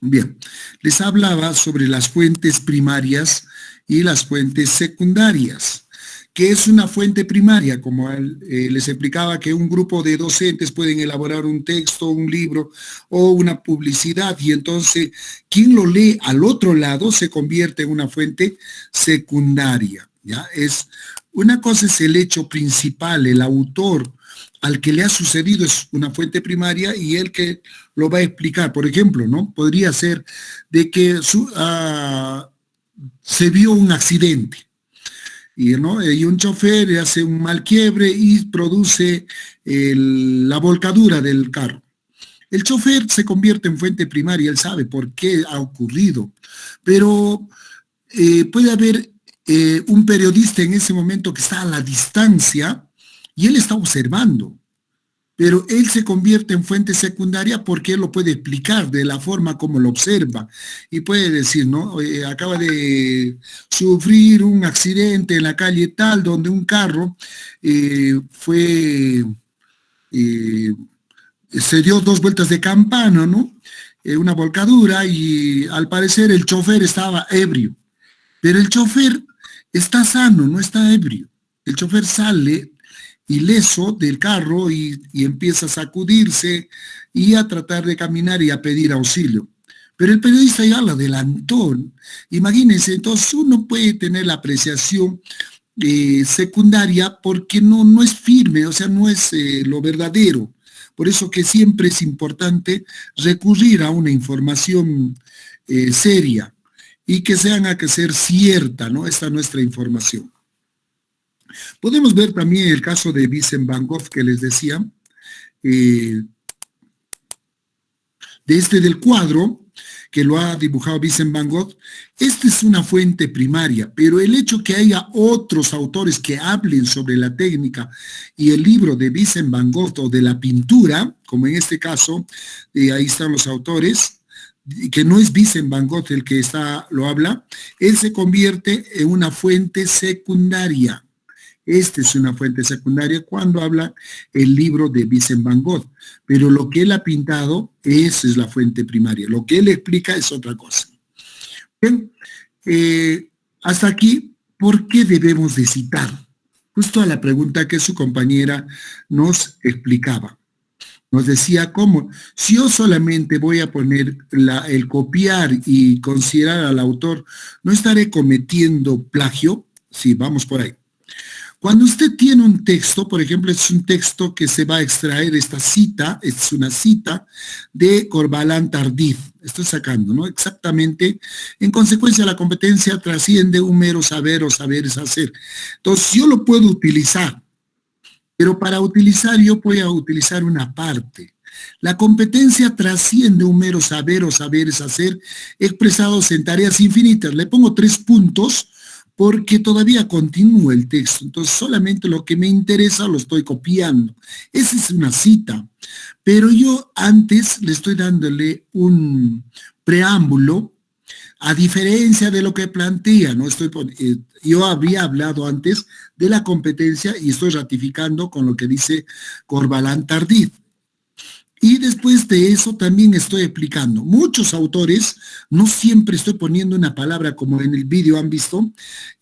Bien, les hablaba sobre las fuentes primarias y las fuentes secundarias. ¿Qué es una fuente primaria? Como les explicaba que un grupo de docentes pueden elaborar un texto, un libro o una publicidad y entonces quien lo lee al otro lado se convierte en una fuente secundaria. ¿Ya? Una cosa es el hecho principal, el autor al que le ha sucedido es una fuente primaria y el que lo va a explicar. Por ejemplo, ¿no? Podría ser de que se vio un accidente y un chofer hace un mal quiebre y produce la volcadura del carro. El chofer se convierte en fuente primaria, él sabe por qué ha ocurrido, pero puede haber un periodista en ese momento que está a la distancia y él está observando. pero él se convierte en fuente secundaria porque él lo puede explicar de la forma como lo observa y puede decir, ¿no? Acaba de sufrir un accidente en la calle tal donde un carro se dio 2 vueltas de campana, ¿no? Una volcadura y al parecer el chofer estaba ebrio, pero el chofer está sano, no está ebrio. El chofer sale ileso del carro y empieza a sacudirse y a tratar de caminar y a pedir auxilio. Pero el periodista ya lo adelantó. Imagínense, entonces uno puede tener la apreciación secundaria porque no es firme, o sea, no es lo verdadero. Por eso que siempre es importante recurrir a una información seria y que tenga que ser cierta, ¿no? Esta nuestra información. Podemos ver también el caso de Vincent Van Gogh que les decía, del cuadro que lo ha dibujado Vincent Van Gogh. Esta es una fuente primaria, pero el hecho que haya otros autores que hablen sobre la técnica y el libro de Vincent Van Gogh o de la pintura, como en este caso, ahí están los autores, que no es Vincent Van Gogh el que lo habla, él se convierte en una fuente secundaria. Esta es una fuente secundaria cuando habla el libro de Vincent Van Gogh, pero lo que él ha pintado, esa es la fuente primaria. Lo que él explica es otra cosa. Bien, hasta aquí, ¿por qué debemos de citar? Justo a la pregunta que su compañera nos explicaba. Nos decía cómo, si yo solamente voy a poner el copiar y considerar al autor, ¿no estaré cometiendo plagio? Sí, vamos por ahí. Cuando usted tiene un texto, por ejemplo, es un texto que se va a extraer esta cita, es una cita de Corvalán Tardif, estoy sacando, ¿no? Exactamente, en consecuencia la competencia trasciende un mero saber o saber es hacer. Entonces yo lo puedo utilizar, pero para utilizar yo voy a utilizar una parte. La competencia trasciende un mero saber o saber es hacer expresados en tareas infinitas. Le pongo 3 puntos, porque todavía continúa el texto, entonces solamente lo que me interesa lo estoy copiando. Esa es una cita, pero yo antes le estoy dándole un preámbulo, a diferencia de lo que plantea, ¿no? Yo había hablado antes de la competencia y estoy ratificando con lo que dice Corvalán Tardif. Y después de eso también estoy explicando. Muchos autores, no siempre estoy poniendo una palabra como en el vídeo han visto,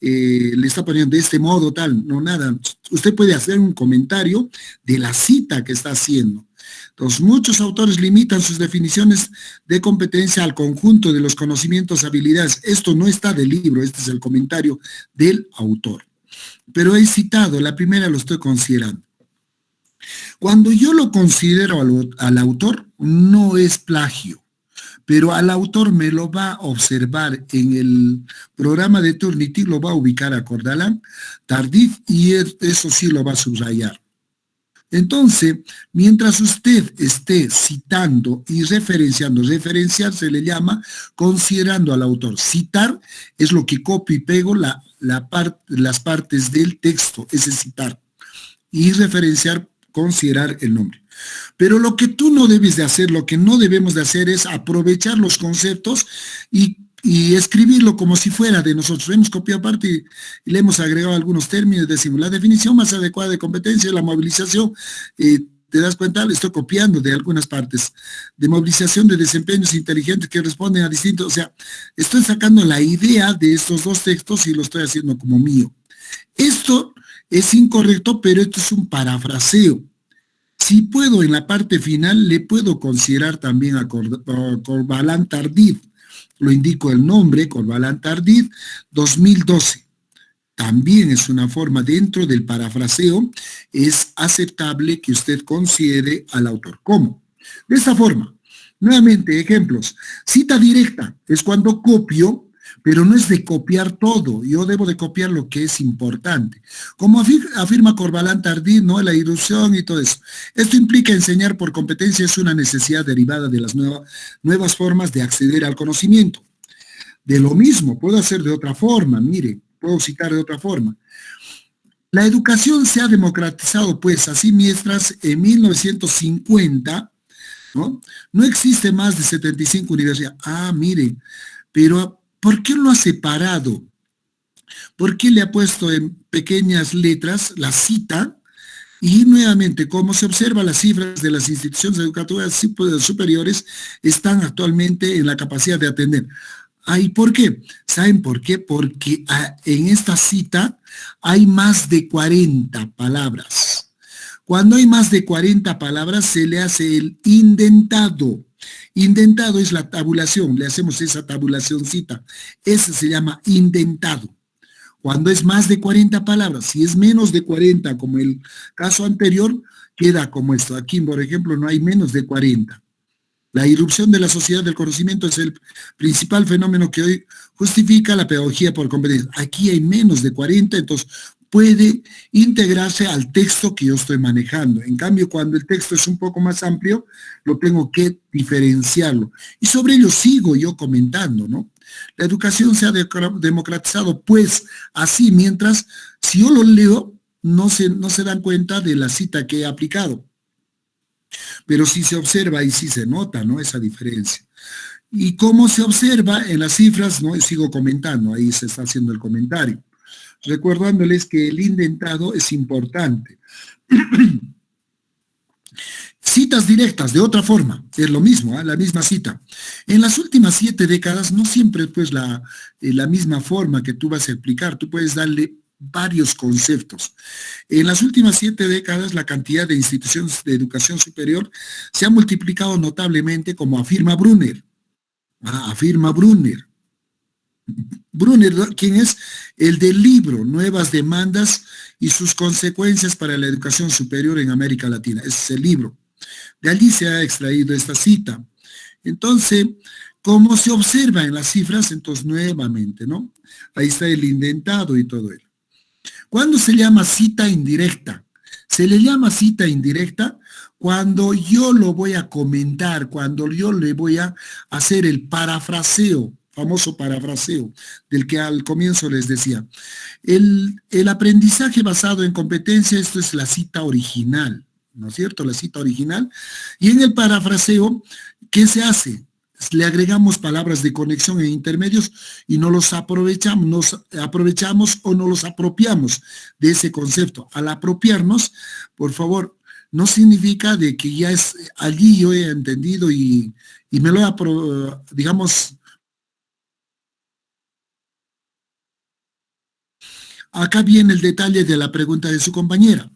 le está poniendo de este modo, tal, no nada. Usted puede hacer un comentario de la cita que está haciendo. Entonces, muchos autores limitan sus definiciones de competencia al conjunto de los conocimientos, habilidades. Esto no está del libro, este es el comentario del autor. Pero he citado, la primera lo estoy considerando. Cuando yo lo considero al autor, no es plagio, pero al autor me lo va a observar en el programa de Turnitin, lo va a ubicar a Corvalán Tardif y eso sí lo va a subrayar. Entonces, mientras usted esté citando y referenciando, referenciar se le llama considerando al autor. Citar es lo que copio y pego las partes del texto, ese es citar. Y referenciar, considerar el nombre. Pero lo que tú no debes de hacer, lo que no debemos de hacer es aprovechar los conceptos y escribirlo como si fuera de nosotros. Hemos copiado parte y le hemos agregado algunos términos, decimos, la definición más adecuada de competencia es la movilización, te das cuenta, le estoy copiando de algunas partes, de movilización de desempeños inteligentes que responden a distintos, o sea, estoy sacando la idea de estos 2 textos y lo estoy haciendo como mío. Esto es incorrecto, pero esto es un parafraseo. Si puedo, en la parte final, le puedo considerar también a Corvalán Tardif. Lo indico el nombre, Corvalán Tardif, 2012. También es una forma dentro del parafraseo, es aceptable que usted considere al autor. ¿Cómo? De esta forma. Nuevamente, ejemplos. Cita directa es cuando copio, pero no es de copiar todo, yo debo de copiar lo que es importante. Como afirma Corvalán Tardif, ¿no? La ilusión y todo eso. Esto implica enseñar por competencia, es una necesidad derivada de las nuevas formas de acceder al conocimiento. De lo mismo, puedo hacer de otra forma, mire, puedo citar de otra forma. La educación se ha democratizado, pues, así mientras en 1950, no existe más de 75 universidades. Ah, mire, pero ¿por qué lo ha separado? ¿Por qué le ha puesto en pequeñas letras la cita? Y nuevamente, como se observa, las cifras de las instituciones educativas superiores están actualmente en la capacidad de atender. ¿Y por qué? ¿Saben por qué? Porque en esta cita hay más de 40 palabras. Cuando hay más de 40 palabras se le hace el indentado. Indentado es la tabulación, le hacemos esa tabulacióncita. Ese se llama indentado. Cuando es más de 40 palabras, si es menos de 40, como el caso anterior, queda como esto. Aquí, por ejemplo, no hay menos de 40. La irrupción de la sociedad del conocimiento es el principal fenómeno que hoy justifica la pedagogía por competencia. Aquí hay menos de 40, entonces puede integrarse al texto que yo estoy manejando. En cambio, cuando el texto es un poco más amplio, lo tengo que diferenciarlo. Y sobre ello sigo yo comentando, ¿no? La educación se ha democratizado, pues, así, mientras, si yo lo leo, no se dan cuenta de la cita que he aplicado. Pero sí se observa y sí se nota, ¿no? Esa diferencia. Y cómo se observa en las cifras, ¿no? Sigo comentando, ahí se está haciendo el comentario. Recordándoles que el indentado es importante. Citas directas, de otra forma, es lo mismo, la misma cita. En las últimas 7 décadas, no siempre pues la misma forma que tú vas a explicar, tú puedes darle varios conceptos. En las últimas 7 décadas, la cantidad de instituciones de educación superior se ha multiplicado notablemente, como afirma Brunner. Afirma Brunner. Brunner, quien es el del libro Nuevas Demandas y sus consecuencias para la educación superior en América Latina. Ese es el libro. De allí se ha extraído esta cita. Entonces, como se observa en las cifras, entonces nuevamente, ¿no? Ahí está el indentado y todo ello. ¿Cuándo se llama cita indirecta? Se le llama cita indirecta cuando yo lo voy a comentar, cuando yo le voy a hacer el parafraseo, famoso parafraseo, del que al comienzo les decía. El aprendizaje basado en competencia, esto es la cita original, ¿no es cierto? La cita original. Y en el parafraseo, ¿qué se hace? Le agregamos palabras de conexión e intermedios y no los aprovechamos o no los apropiamos de ese concepto. Al apropiarnos, por favor, no significa de que ya es allí yo he entendido y me lo he, digamos, acá viene el detalle de la pregunta de su compañera.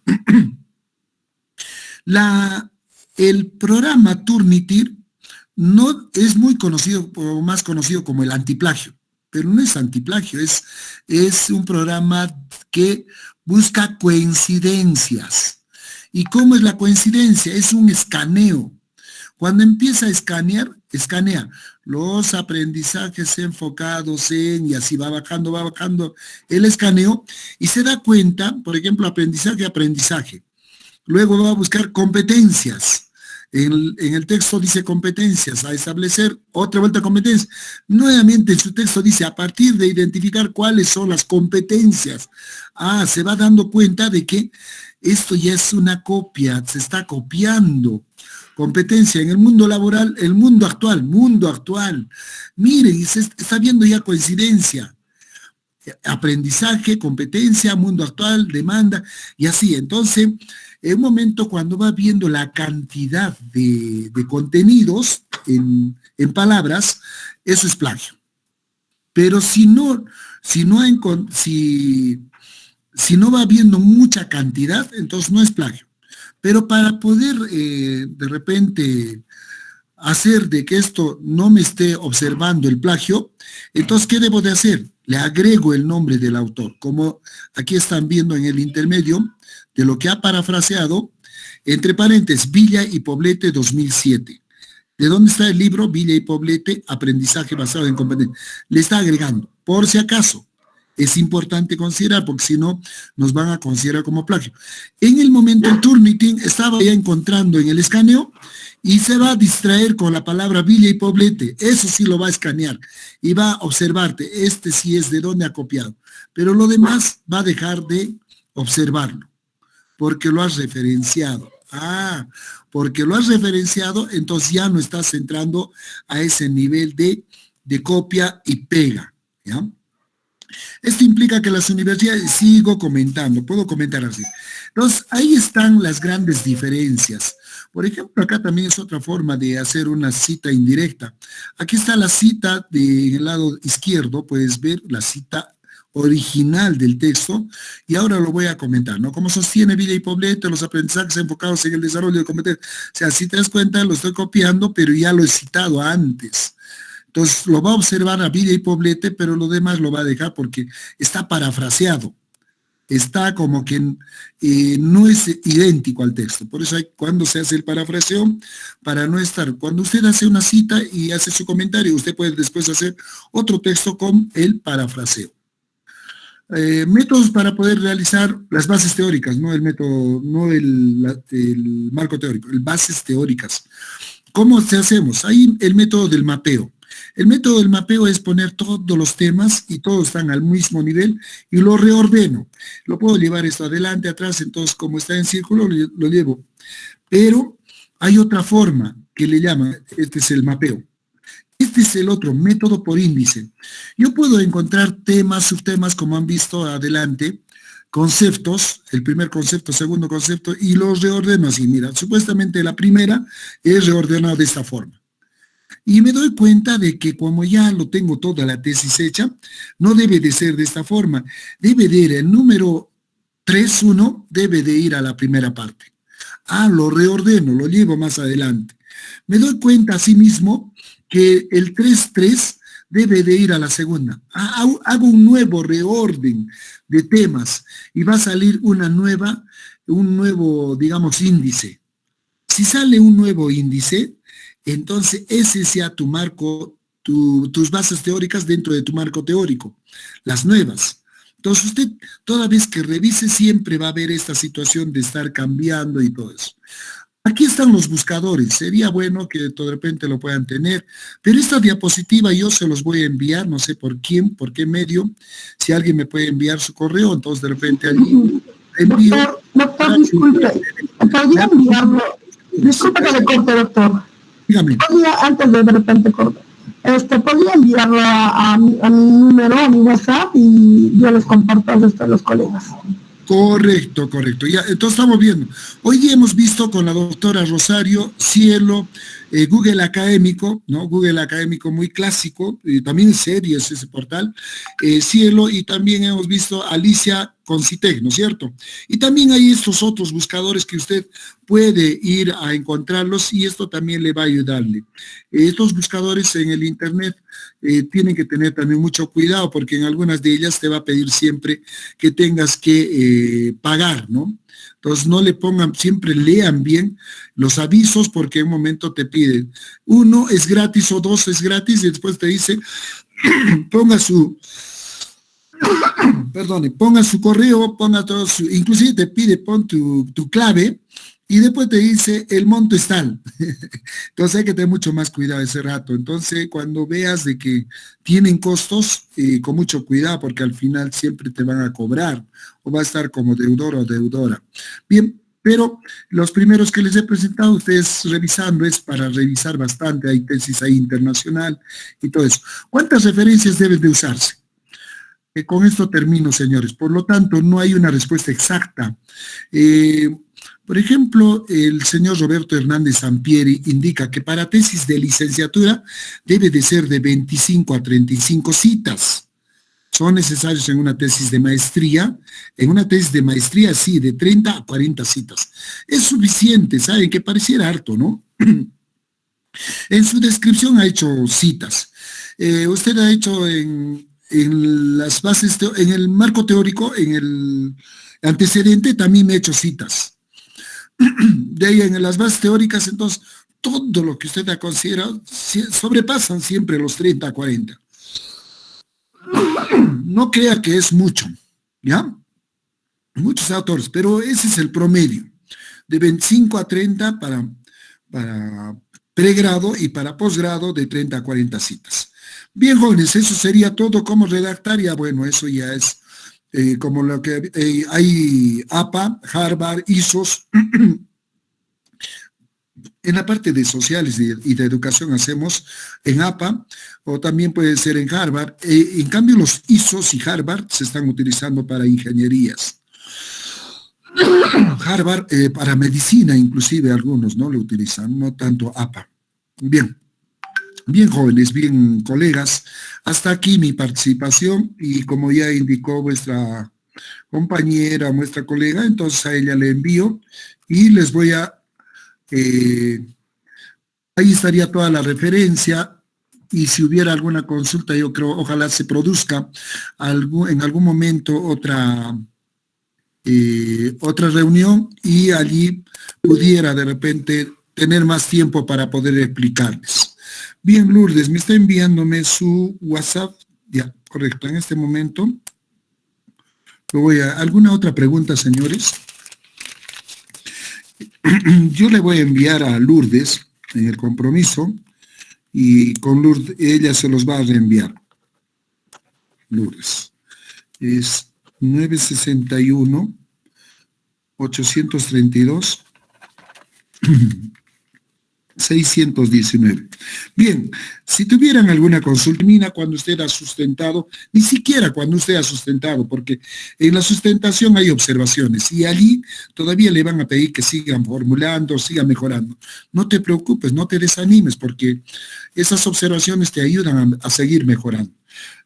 El programa Turnitin no es muy conocido, o más conocido como el antiplagio, pero no es antiplagio, es un programa que busca coincidencias. ¿Y cómo es la coincidencia? Es un escaneo. Cuando empieza a escanea los aprendizajes enfocados en, y así va bajando el escaneo, y se da cuenta, por ejemplo, aprendizaje. Luego va a buscar competencias. En el texto dice competencias, a establecer otra vuelta a competencias. Nuevamente en su texto dice, a partir de identificar cuáles son las competencias. Se va dando cuenta de que esto ya es una copia, se está copiando. Competencia en el mundo laboral, el mundo actual. Miren, se está viendo ya coincidencia. Aprendizaje, competencia, mundo actual, demanda, y así. Entonces, en un momento cuando va viendo la cantidad de contenidos en palabras, eso es plagio. Pero si no va viendo mucha cantidad, entonces no es plagio. Pero para poder de repente hacer de que esto no me esté observando el plagio, entonces, ¿qué debo de hacer? Le agrego el nombre del autor, como aquí están viendo en el intermedio de lo que ha parafraseado, entre paréntesis, Villa y Poblete 2007. ¿De dónde está el libro? Villa y Poblete, aprendizaje basado en competencia. Le está agregando, por si acaso. Es importante considerar, porque si no, nos van a considerar como plagio. En el momento el Turnitin estaba ya encontrando en el escaneo y se va a distraer con la palabra Villa y Poblete. Eso sí lo va a escanear y va a observarte. Este sí es de dónde ha copiado. Pero lo demás va a dejar de observarlo, porque lo has referenciado. Ah, porque lo has referenciado, entonces ya no estás entrando a ese nivel de copia y pega, ¿ya? Esto implica que las universidades, sigo comentando, puedo comentar así. Entonces, ahí están las grandes diferencias. Por ejemplo, acá también es otra forma de hacer una cita indirecta. Aquí está la cita del lado izquierdo, puedes ver la cita original del texto, y ahora lo voy a comentar, ¿no? Como sostiene Villa y Poblete, los aprendizajes enfocados en el desarrollo de competencias. O sea, si te das cuenta, lo estoy copiando, pero ya lo he citado antes. Entonces, lo va a observar a Villa y Poblete, pero lo demás lo va a dejar porque está parafraseado. Está como que no es idéntico al texto. Por eso cuando se hace el parafraseo, para no estar, cuando usted hace una cita y hace su comentario, usted puede después hacer otro texto con el parafraseo. Métodos para poder realizar las bases teóricas, no el método, no el marco teórico, el bases teóricas. ¿Cómo se hacemos? Ahí el método del mapeo. El método del mapeo es poner todos los temas y todos están al mismo nivel y lo reordeno. Lo puedo llevar esto adelante, atrás, entonces como está en círculo lo llevo. Pero hay otra forma que le llaman, este es el mapeo. Este es el otro, método por índice. Yo puedo encontrar temas, subtemas, como han visto adelante, conceptos, el primer concepto, segundo concepto, y los reordeno así. Mira, supuestamente la primera es reordenado de esta forma. Y me doy cuenta de que como ya lo tengo toda la tesis hecha, no debe de ser de esta forma. Debe de ir el número 3.1, debe de ir a la primera parte. Ah, lo reordeno, lo llevo más adelante. Me doy cuenta asimismo que el 3.3 debe de ir a la segunda. Hago un nuevo reorden de temas y va a salir un nuevo, digamos, índice. Si sale un nuevo índice, entonces ese sea tu marco, tus bases teóricas dentro de tu marco teórico, las nuevas. Entonces usted, toda vez que revise, siempre va a ver esta situación de estar cambiando y todo eso. Aquí están los buscadores, sería bueno que de repente lo puedan tener, pero esta diapositiva yo se los voy a enviar, no sé por quién, por qué medio, si alguien me puede enviar su correo, entonces de repente allí envío. Doctor, disculpe, ¿podría enviarlo? Disculpe que le corte, doctor. Dígame. Antes de repente corte. Podría enviarlo a mi número, a mi WhatsApp, y yo les comparto a los colegas. Correcto. Ya, entonces estamos viendo. Hoy día hemos visto con la doctora Rosario Cielo, Google Académico, ¿no? Google Académico muy clásico, y también serio es ese portal, Cielo, y también hemos visto Alicia Concitec, ¿no es cierto? Y también hay estos otros buscadores que usted puede ir a encontrarlos y esto también le va a ayudarle. Estos buscadores en el internet tienen que tener también mucho cuidado porque en algunas de ellas te va a pedir siempre que tengas que pagar, ¿no? Entonces no le pongan, siempre lean bien los avisos porque en un momento te piden 1 es gratis o 2 es gratis y después te dice ponga su correo, ponga todo inclusive te pide pon tu clave y después te dice el monto es tal. Entonces hay que tener mucho más cuidado ese rato. Entonces cuando veas de que tienen costos, con mucho cuidado porque al final siempre te van a cobrar o va a estar como deudor o deudora. Bien, pero los primeros que les he presentado, ustedes revisando, es para revisar bastante, hay tesis ahí internacional y todo eso. ¿Cuántas referencias deben de usarse? Con esto termino, señores. Por lo tanto, no hay una respuesta exacta. Por ejemplo, el señor Roberto Hernández Sampieri indica que para tesis de licenciatura debe de ser de 25 a 35 citas. Son necesarios en una tesis de maestría. En una tesis de maestría, sí, de 30 a 40 citas. Es suficiente, ¿saben? Que pareciera harto, ¿no? En su descripción ha hecho citas. Usted ha hecho en las bases, en el marco teórico, en el antecedente, también me he hecho citas. De ahí en las bases teóricas, entonces, todo lo que usted ha considerado sobrepasan siempre los 30 a 40. No crea que es mucho, ¿ya? Muchos autores, pero ese es el promedio, de 25 a 30 para pregrado y para posgrado de 30 a 40 citas. Bien, jóvenes, eso sería todo. ¿Cómo redactar? Ya, bueno, eso ya es como lo que hay APA, Harvard, ISOs. En la parte de sociales y de educación hacemos en APA o también puede ser en Harvard. En cambio, los ISOs y Harvard se están utilizando para ingenierías. Harvard para medicina, inclusive algunos no lo utilizan, no tanto APA. Bien, bien jóvenes, bien colegas. Hasta aquí mi participación y como ya indicó vuestra compañera, nuestra colega, entonces a ella le envío y les voy a... ahí estaría toda la referencia y si hubiera alguna consulta, yo creo, ojalá se produzca en algún momento otra reunión y allí pudiera de repente tener más tiempo para poder explicarles. Bien, Lourdes, me está enviándome su WhatsApp. Ya, correcto, en este momento. ¿Alguna otra pregunta, señores? Yo le voy a enviar a Lourdes en el compromiso y con Lourdes, ella se los va a reenviar. Lourdes. Es 961 832 619. Bien, si tuvieran alguna consulta, termina cuando usted ha sustentado, ni siquiera cuando usted ha sustentado, porque en la sustentación hay observaciones y allí todavía le van a pedir que sigan formulando, sigan mejorando. No te preocupes, no te desanimes, porque esas observaciones te ayudan a seguir mejorando.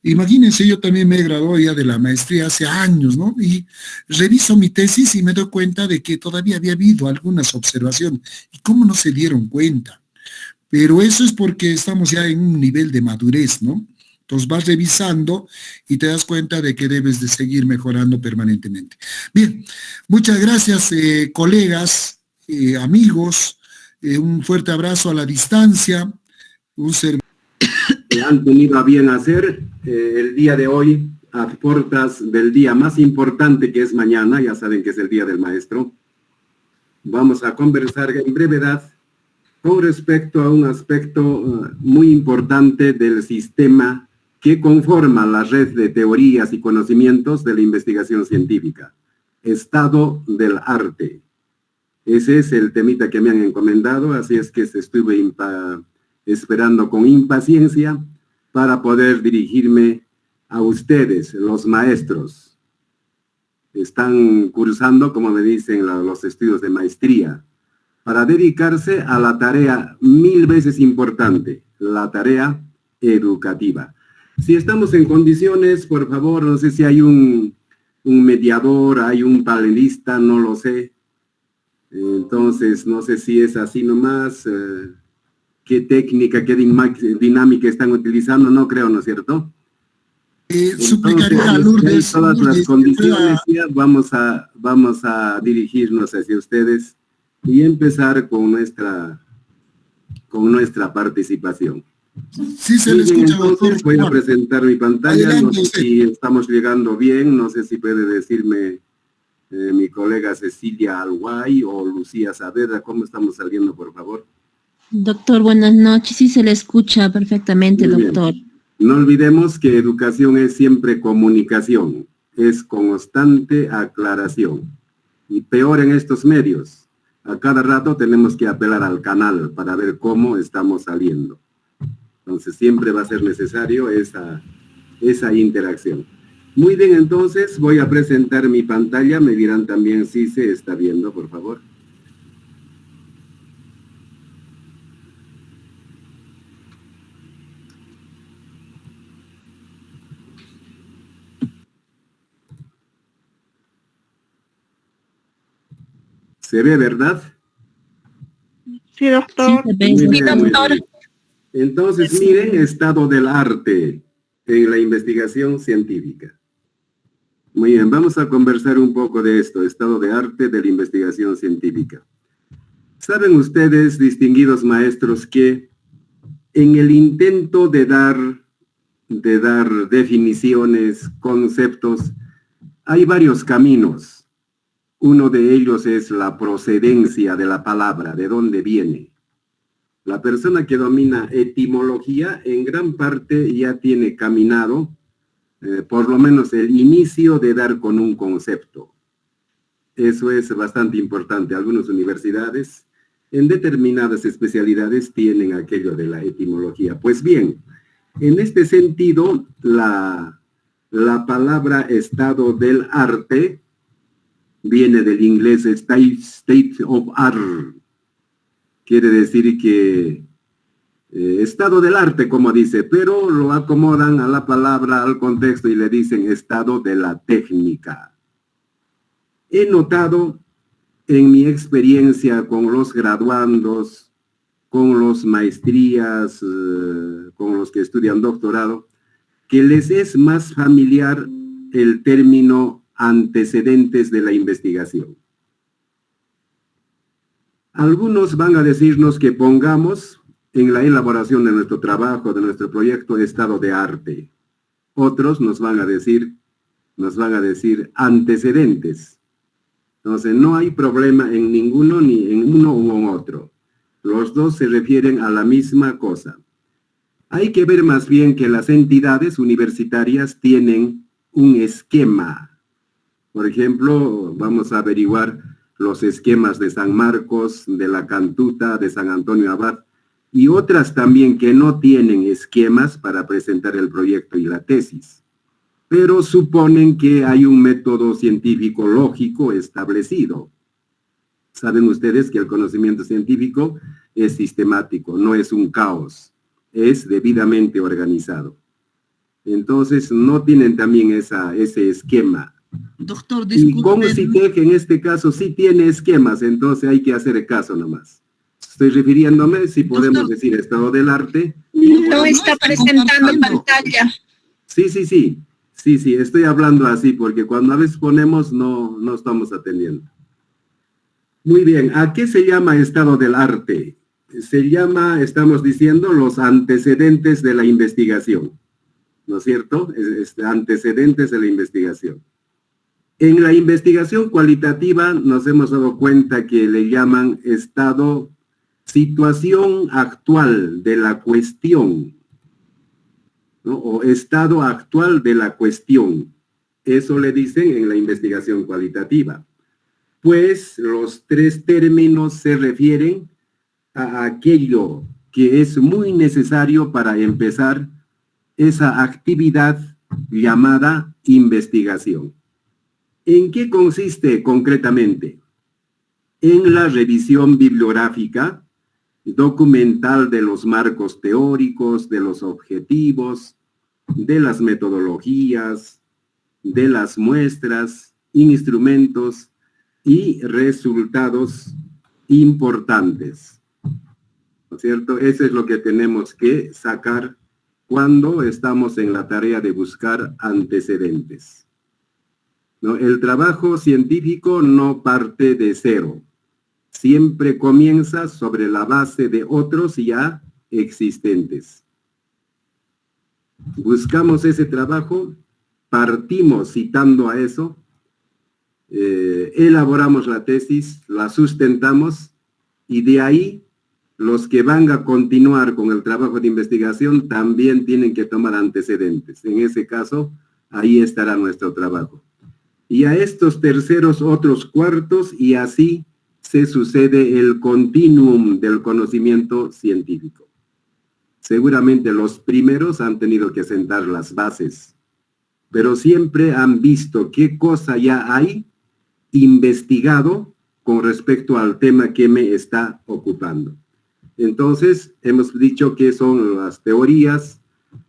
Imagínense, yo también me gradué ya de la maestría hace años, ¿no? Y reviso mi tesis y me doy cuenta de que todavía había habido algunas observaciones. ¿Y cómo no se dieron cuenta? Pero eso es porque estamos ya en un nivel de madurez, ¿no? Entonces vas revisando y te das cuenta de que debes de seguir mejorando permanentemente. Bien, muchas gracias, colegas, amigos. Un fuerte abrazo a la distancia. Un servicio que han tenido a bien hacer el día de hoy, a puertas del día más importante que es mañana, ya saben que es el Día del Maestro. Vamos a conversar en brevedad con respecto a un aspecto muy importante del sistema que conforma la red de teorías y conocimientos de la investigación científica, estado del arte. Ese es el temita que me han encomendado, así es que estuve esperando con impaciencia para poder dirigirme a ustedes, los maestros. Están cursando, como me dicen, los estudios de maestría, para dedicarse a la tarea 1000 veces importante, la tarea educativa. Si estamos en condiciones, por favor, no sé si hay un mediador, hay un panelista, no lo sé. Entonces, no sé si es así nomás, qué técnica, qué dinámica están utilizando, no creo, ¿no es cierto? Suplicaría a Lourdes. Todas las condiciones, ya vamos a dirigirnos hacia ustedes y empezar con nuestra participación. Sí, se le escucha, doctor. Voy a presentar mi pantalla, Adelante, no sé si estamos llegando bien, no sé si puede decirme mi colega Cecilia Alguay o Lucía Saavedra, ¿cómo estamos saliendo, por favor? Doctor, buenas noches, sí se le escucha perfectamente, doctor. No olvidemos que educación es siempre comunicación, es constante aclaración. Y peor en estos medios, a cada rato tenemos que apelar al canal para ver cómo estamos saliendo. Entonces siempre va a ser necesario esa interacción. Muy bien, entonces voy a presentar mi pantalla, me dirán también si se está viendo, por favor. ¿Se ve, verdad? Sí, doctor. Sí, doctor. Entonces, miren, estado del arte en la investigación científica. Muy bien, vamos a conversar un poco de esto, estado de arte de la investigación científica. ¿Saben ustedes, distinguidos maestros, que en el intento de dar definiciones, conceptos, hay varios caminos? Uno de ellos es la procedencia de la palabra, de dónde viene. La persona que domina etimología en gran parte ya tiene caminado por lo menos el inicio de dar con un concepto. Eso es bastante importante. Algunas universidades en determinadas especialidades tienen aquello de la etimología. Pues bien, en este sentido, la palabra estado del arte viene del inglés state of art. Quiere decir que estado del arte, como dice, pero lo acomodan a la palabra, al contexto y le dicen estado de la técnica. He notado en mi experiencia con los graduandos, con los maestrías, con los que estudian doctorado, que les es más familiar el término antecedentes de la investigación. Algunos van a decirnos que pongamos en la elaboración de nuestro trabajo, de nuestro proyecto, estado de arte. Otros nos van a decir antecedentes. Entonces, no hay problema en ninguno, ni en uno u en otro. Los dos se refieren a la misma cosa. Hay que ver más bien que las entidades universitarias tienen un esquema. Por ejemplo, vamos a averiguar los esquemas de San Marcos, de la Cantuta, de San Antonio Abad, y otras también que no tienen esquemas para presentar el proyecto y la tesis, pero suponen que hay un método científico lógico establecido. Saben ustedes que el conocimiento científico es sistemático, no es un caos, es debidamente organizado. Entonces, no tienen también ese esquema. Doctor, disculpe. Y con CITEC, en este caso, sí tiene esquemas, entonces hay que hacer caso nomás. Estoy refiriéndome, si podemos decir estado del arte. No está presentando pantalla. Sí, estoy hablando así, porque cuando a veces ponemos, no estamos atendiendo. Muy bien, ¿a qué se llama estado del arte? Se llama, estamos diciendo, los antecedentes de la investigación, ¿no es cierto? Antecedentes de la investigación. En la investigación cualitativa nos hemos dado cuenta que le llaman situación actual de la cuestión, ¿no? O estado actual de la cuestión. Eso le dicen en la investigación cualitativa. Pues los tres términos se refieren a aquello que es muy necesario para empezar esa actividad llamada investigación. ¿En qué consiste concretamente? En la revisión bibliográfica, documental de los marcos teóricos, de los objetivos, de las metodologías, de las muestras, instrumentos y resultados importantes. ¿No es cierto? Eso es lo que tenemos que sacar cuando estamos en la tarea de buscar antecedentes. ¿No? El trabajo científico no parte de cero. Siempre comienza sobre la base de otros ya existentes. Buscamos ese trabajo, partimos citando a eso, elaboramos la tesis, la sustentamos y de ahí los que van a continuar con el trabajo de investigación también tienen que tomar antecedentes. En ese caso, ahí estará nuestro trabajo. Y a estos terceros otros cuartos y así se sucede el continuum del conocimiento científico. Seguramente los primeros han tenido que sentar las bases, pero siempre han visto qué cosa ya hay investigado con respecto al tema que me está ocupando. Entonces, hemos dicho que son las teorías,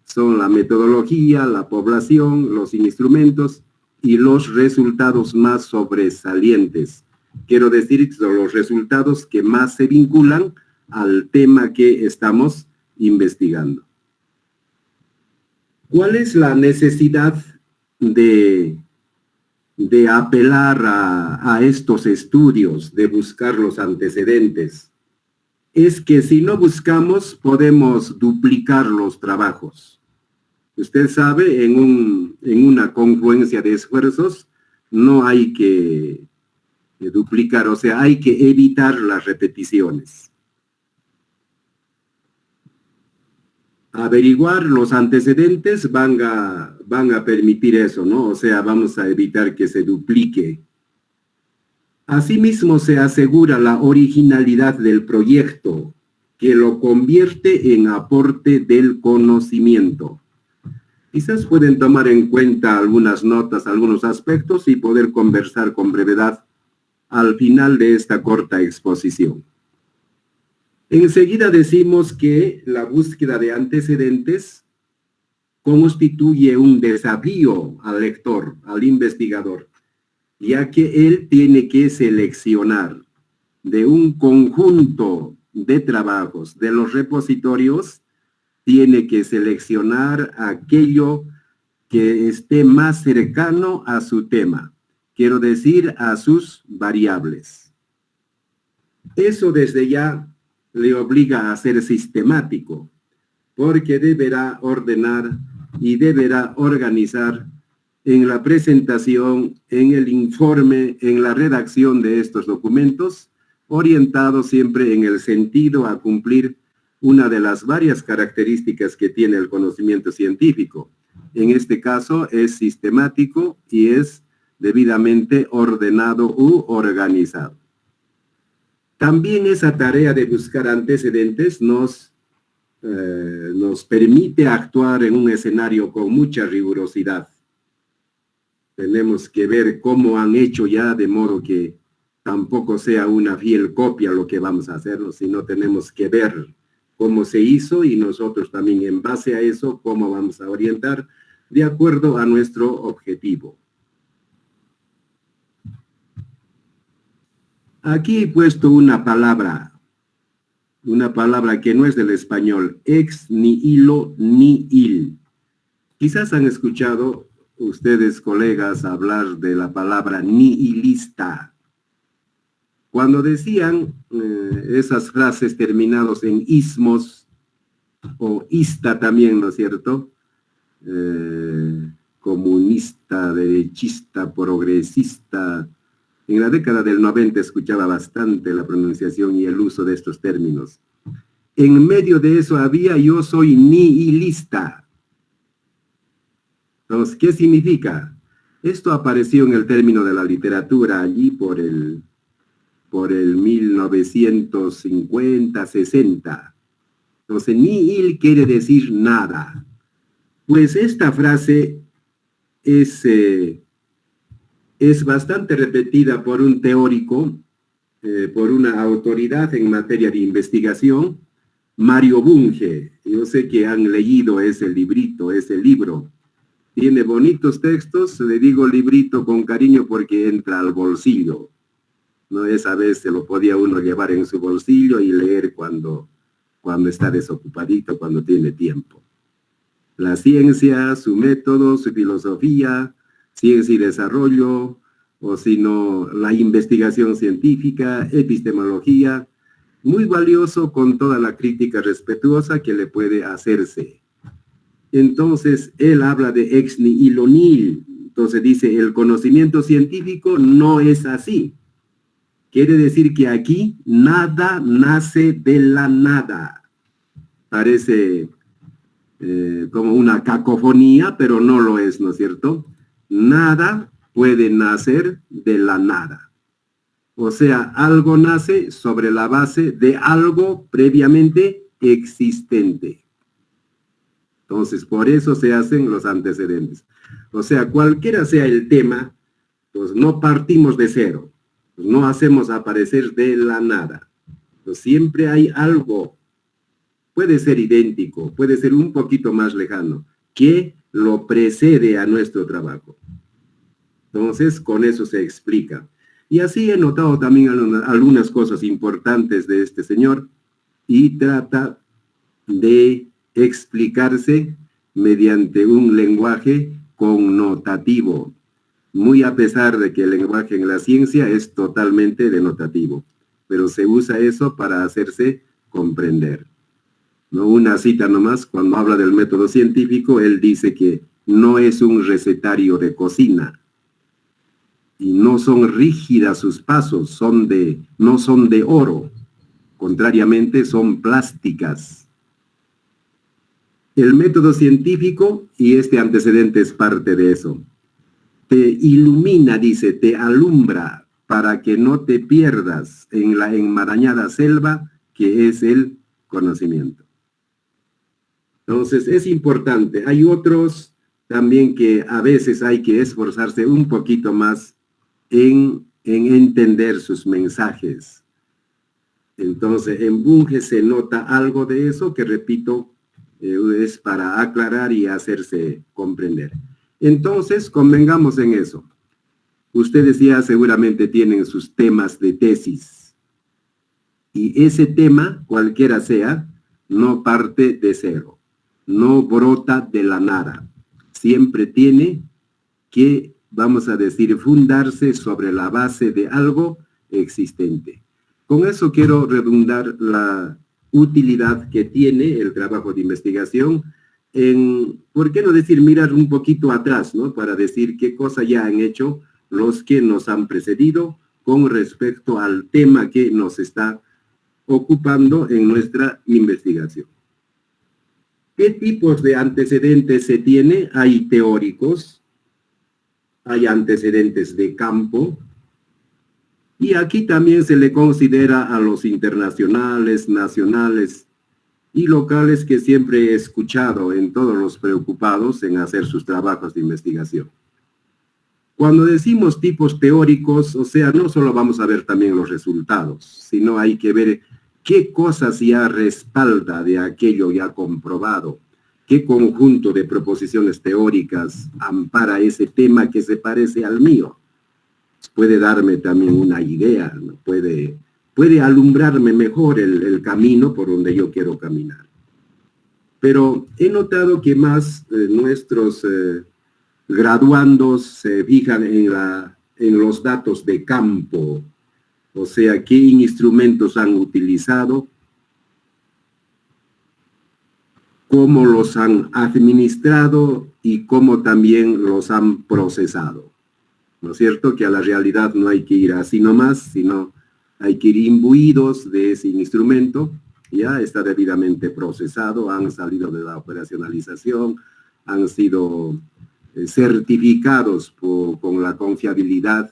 son la metodología, la población, los instrumentos y los resultados más sobresalientes. Quiero decir que son los resultados que más se vinculan al tema que estamos investigando. ¿Cuál es la necesidad de apelar a estos estudios, de buscar los antecedentes? Es que si no buscamos, podemos duplicar los trabajos. Usted sabe, en una confluencia de esfuerzos, no hay que duplicar, o sea, hay que evitar las repeticiones. averiguar los antecedentes van a permitir eso, ¿no? O sea, vamos a evitar que se duplique. Asimismo, se asegura la originalidad del proyecto, que lo convierte en aporte del conocimiento. Quizás pueden tomar en cuenta algunas notas, algunos aspectos y poder conversar con brevedad al final de esta corta exposición. Enseguida decimos que la búsqueda de antecedentes constituye un desafío al lector, al investigador, ya que él tiene que seleccionar de un conjunto de trabajos de los repositorios, tiene que seleccionar aquello que esté más cercano a su tema, quiero decir, a sus variables. Eso desde ya le obliga a ser sistemático, porque deberá ordenar y deberá organizar en la presentación, en el informe, en la redacción de estos documentos, orientado siempre en el sentido a cumplir una de las varias características que tiene el conocimiento científico. En este caso es sistemático y es debidamente ordenado u organizado. También esa tarea de buscar antecedentes nos permite actuar en un escenario con mucha rigurosidad. Tenemos que ver cómo han hecho ya, de modo que tampoco sea una fiel copia lo que vamos a hacer, sino tenemos que ver cómo se hizo y nosotros también en base a eso, cómo vamos a orientar de acuerdo a nuestro objetivo. Aquí he puesto una palabra que no es del español, ex nihilo nihil. Quizás han escuchado ustedes, colegas, hablar de la palabra nihilista. Cuando decían esas frases terminadas en ismos, o ista también, ¿no es cierto? Comunista, derechista, progresista. En la década del 90 escuchaba bastante la pronunciación y el uso de estos términos. En medio de eso había yo soy nihilista. Entonces, ¿qué significa? Esto apareció en el término de la literatura allí por el 1950, 60. Entonces, nihil quiere decir nada. Pues esta frase es bastante repetida por un teórico, por una autoridad en materia de investigación, Mario Bunge. Yo sé que han leído ese librito, ese libro. Tiene bonitos textos, le digo librito con cariño porque entra al bolsillo. ¿No? Esa vez se lo podía uno llevar en su bolsillo y leer cuando está desocupadito, cuando tiene tiempo. La ciencia, su método, su filosofía, ciencia y desarrollo, o si no, la investigación científica, epistemología, muy valioso con toda la crítica respetuosa que le puede hacerse. Entonces, él habla de ex nihilo nihil. Entonces dice, el conocimiento científico no es así. Quiere decir que aquí nada nace de la nada. Parece como una cacofonía, pero no lo es, ¿no es cierto? Nada puede nacer de la nada. O sea, algo nace sobre la base de algo previamente existente. Entonces, por eso se hacen los antecedentes. O sea, cualquiera sea el tema, pues no partimos de cero. Pues no hacemos aparecer de la nada. Pues siempre hay algo, puede ser idéntico, puede ser un poquito más lejano, que lo precede a nuestro trabajo. Entonces, con eso se explica. Y así he notado también algunas cosas importantes de este señor y trata de explicarse mediante un lenguaje connotativo, muy a pesar de que el lenguaje en la ciencia es totalmente denotativo, pero se usa eso para hacerse comprender. ¿No? Una cita nomás, cuando habla del método científico, él dice que no es un recetario de cocina, y no son rígidas sus pasos, no son de oro, contrariamente son plásticas. el método científico, y este antecedente es parte de eso. Te ilumina, dice, te alumbra para que no te pierdas en la enmarañada selva que es el conocimiento. Entonces, es importante. Hay otros también que a veces hay que esforzarse un poquito más en entender sus mensajes. Entonces, en Bunge se nota algo de eso que, repito, es para aclarar y hacerse comprender. Entonces, convengamos en eso. Ustedes ya seguramente tienen sus temas de tesis. Y ese tema, cualquiera sea, no parte de cero. No brota de la nada. Siempre tiene que, vamos a decir, fundarse sobre la base de algo existente. Con eso quiero redundar la utilidad que tiene el trabajo de investigación en, ¿por qué no decir, mirar un poquito atrás, ¿no? Para decir qué cosa ya han hecho los que nos han precedido con respecto al tema que nos está ocupando en nuestra investigación. ¿Qué tipos de antecedentes se tiene? Hay teóricos, hay antecedentes de campo, y aquí también se le considera a los internacionales, nacionales y locales que siempre he escuchado en todos los preocupados en hacer sus trabajos de investigación. Cuando decimos tipos teóricos, o sea, no solo vamos a ver también los resultados, sino hay que ver qué cosas ya respalda de aquello ya comprobado, qué conjunto de proposiciones teóricas ampara ese tema que se parece al mío. Puede darme también una idea, ¿no? Puede alumbrarme mejor el camino por donde yo quiero caminar. Pero he notado que más nuestros graduandos se fijan en los datos de campo, o sea, qué instrumentos han utilizado, cómo los han administrado y cómo también los han procesado. ¿No es cierto? Que a la realidad no hay que ir así nomás, sino hay que ir imbuidos de ese instrumento, ya está debidamente procesado, han salido de la operacionalización, han sido certificados con la confiabilidad,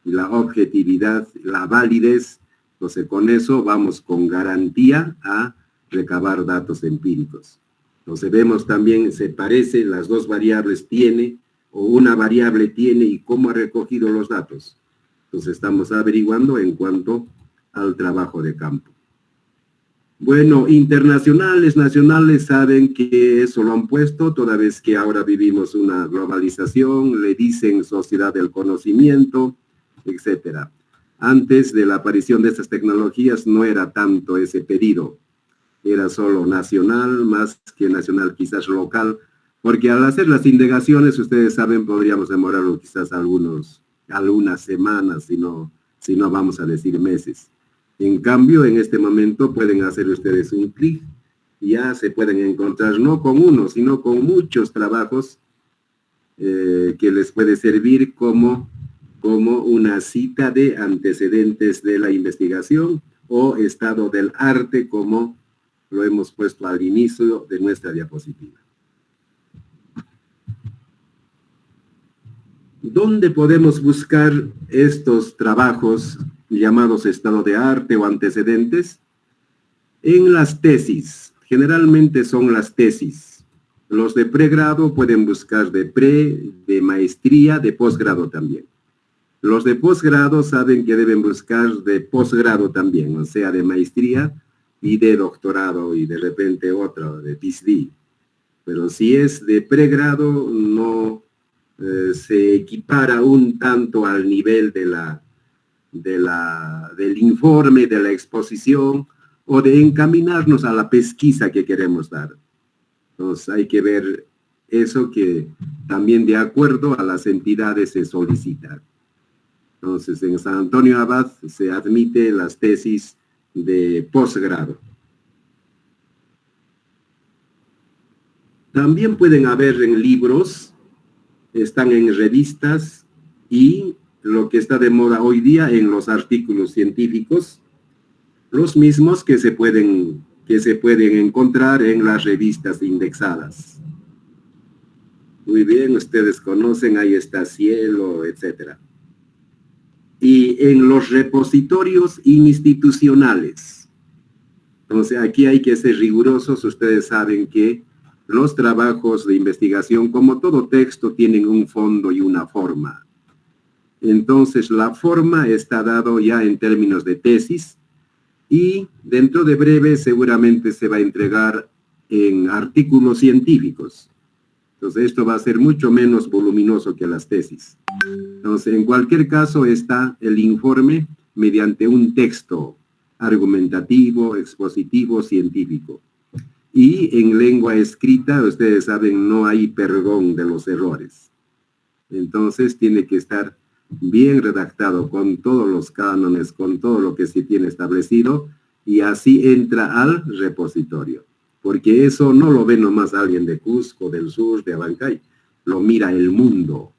la objetividad, la validez. Entonces, con eso vamos con garantía a recabar datos empíricos. Entonces, vemos también, se parece, las dos variables tiene, o una variable tiene y cómo ha recogido los datos. Entonces estamos averiguando en cuanto al trabajo de campo. Bueno, internacionales, nacionales saben que eso lo han puesto, toda vez que ahora vivimos una globalización, le dicen sociedad del conocimiento, etc. Antes de la aparición de estas tecnologías no era tanto ese pedido, era solo nacional, más que nacional, quizás local, porque al hacer las indagaciones, ustedes saben, podríamos demorarlo quizás algunas semanas, si no vamos a decir meses. En cambio, en este momento pueden hacer ustedes un clic y ya se pueden encontrar no con uno, sino con muchos trabajos que les puede servir como una cita de antecedentes de la investigación o estado del arte, como lo hemos puesto al inicio de nuestra diapositiva. ¿Dónde podemos buscar estos trabajos llamados estado de arte o antecedentes? En las tesis. Generalmente son las tesis. Los de pregrado pueden buscar de maestría, de posgrado también. Los de posgrado saben que deben buscar de posgrado también, o sea, de maestría y de doctorado y de repente otro, de PhD. Pero si es de pregrado, no se equipara un tanto al nivel del informe, de la exposición o de encaminarnos a la pesquisa que queremos dar. Entonces hay que ver eso, que también de acuerdo a las entidades se solicita. Entonces en San Antonio Abad se admite las tesis de posgrado. También pueden haber en libros, están en revistas y lo que está de moda hoy día en los artículos científicos, los mismos que se pueden que se pueden encontrar en las revistas indexadas. Muy bien, ustedes conocen, ahí está Cielo, etc. Y en los repositorios institucionales. Entonces, aquí hay que ser rigurosos. Ustedes saben que los trabajos de investigación, como todo texto, tienen un fondo y una forma. Entonces, la forma está dado ya en términos de tesis y dentro de breve seguramente se va a entregar en artículos científicos. Entonces, esto va a ser mucho menos voluminoso que las tesis. Entonces, en cualquier caso, está el informe mediante un texto argumentativo, expositivo, científico. Y en lengua escrita, ustedes saben, no hay perdón de los errores. Entonces, tiene que estar bien redactado con todos los cánones, con todo lo que se tiene establecido, y así entra al repositorio. Porque eso no lo ve nomás alguien de Cusco, del sur, de Abancay, lo mira el mundo.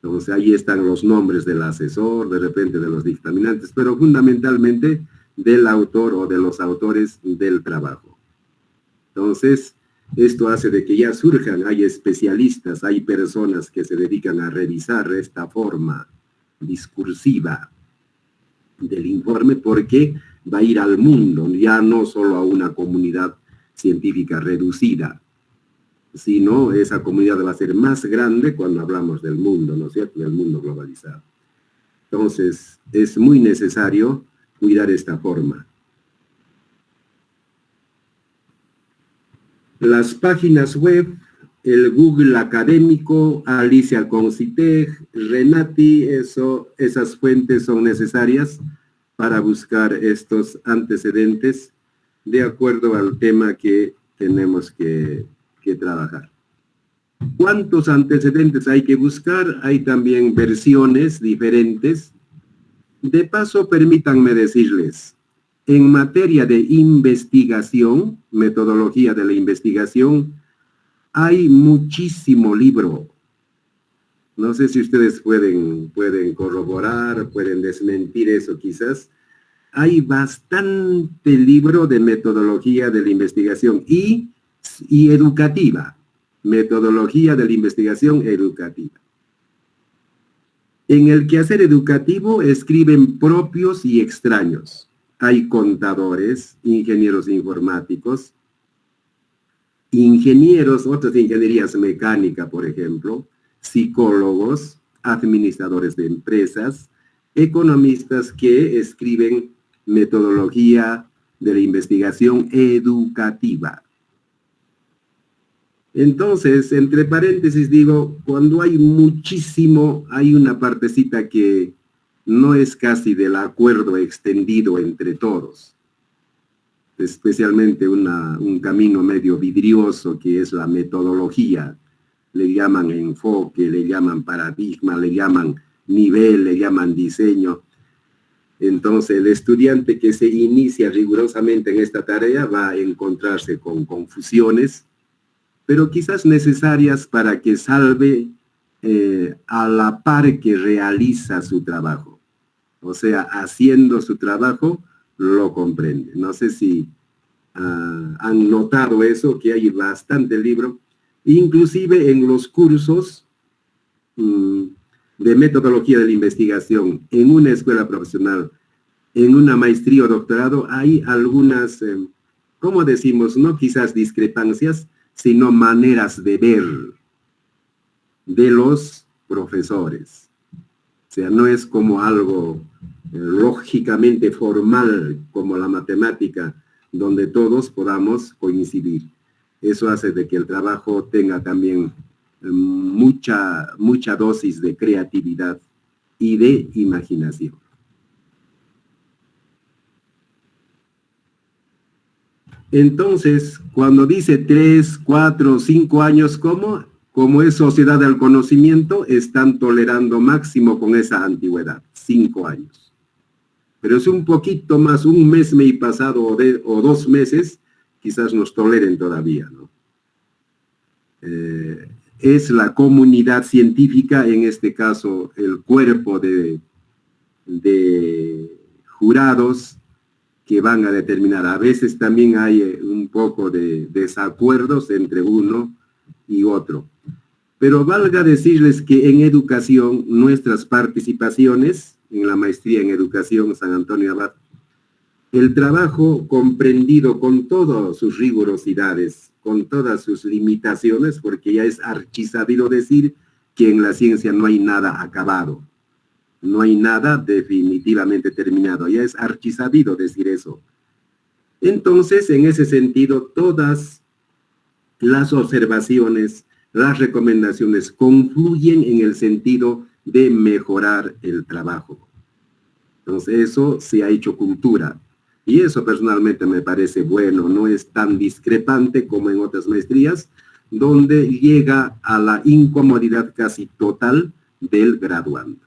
Entonces ahí están los nombres del asesor, de repente de los dictaminantes, pero fundamentalmente del autor o de los autores del trabajo. Entonces, esto hace de que ya surjan, hay especialistas, hay personas que se dedican a revisar esta forma discursiva del informe, porque va a ir al mundo, ya no solo a una comunidad científica reducida, sino esa comunidad va a ser más grande cuando hablamos del mundo, ¿no es cierto?, del mundo globalizado. Entonces, es muy necesario cuidar esta forma. Las páginas web, el Google académico, Alicia con CITEG, Renati, esas fuentes son necesarias para buscar estos antecedentes de acuerdo al tema que tenemos que trabajar. ¿Cuántos antecedentes hay que buscar? Hay también versiones diferentes. De paso, permítanme decirles, en materia de investigación, metodología de la investigación, hay muchísimo libro. No sé si ustedes pueden corroborar, pueden desmentir eso quizás. Hay bastante libro de metodología de la investigación y educativa. Metodología de la investigación educativa. En el quehacer educativo escriben propios y extraños. Hay contadores, ingenieros informáticos, ingenieros, otras ingenierías mecánica, por ejemplo, psicólogos, administradores de empresas, economistas que escriben metodología de la investigación educativa. Entonces, entre paréntesis digo, cuando hay muchísimo, hay una partecita que no es casi del acuerdo extendido entre todos. Especialmente un camino medio vidrioso que es la metodología. Le llaman enfoque, le llaman paradigma, le llaman nivel, le llaman diseño. Entonces, el estudiante que se inicia rigurosamente en esta tarea va a encontrarse con confusiones, pero quizás necesarias para que salve a la par que realiza su trabajo. O sea, haciendo su trabajo, lo comprende. No sé si han notado eso, que hay bastante libro, inclusive en los cursos de metodología de la investigación, en una escuela profesional, en una maestría o doctorado, hay algunas, ¿cómo decimos? No quizás discrepancias, sino maneras de ver de los profesores. O sea, no es como algo lógicamente formal como la matemática, donde todos podamos coincidir. Eso hace de que el trabajo tenga también mucha dosis de creatividad y de imaginación. Entonces, cuando dice 3, 4, 5 años, como es sociedad del conocimiento, están tolerando máximo con esa antigüedad, 5 años. Pero es un poquito más, un mes me he pasado o 2 meses, quizás nos toleren todavía, ¿no? Es la comunidad científica, en este caso el cuerpo de jurados, que van a determinar. A veces también hay un poco de desacuerdos entre uno y otro. Pero valga decirles que en educación, nuestras participaciones en la maestría en educación San Antonio Abad, el trabajo comprendido con todas sus rigurosidades, con todas sus limitaciones, porque ya es archisabido decir que en la ciencia no hay nada acabado, no hay nada definitivamente terminado, ya es archisabido decir eso. Entonces, en ese sentido, todas las observaciones, las recomendaciones confluyen en el sentido de mejorar el trabajo. Entonces, eso se ha hecho cultura. Y eso personalmente me parece bueno, no es tan discrepante como en otras maestrías, donde llega a la incomodidad casi total del graduando.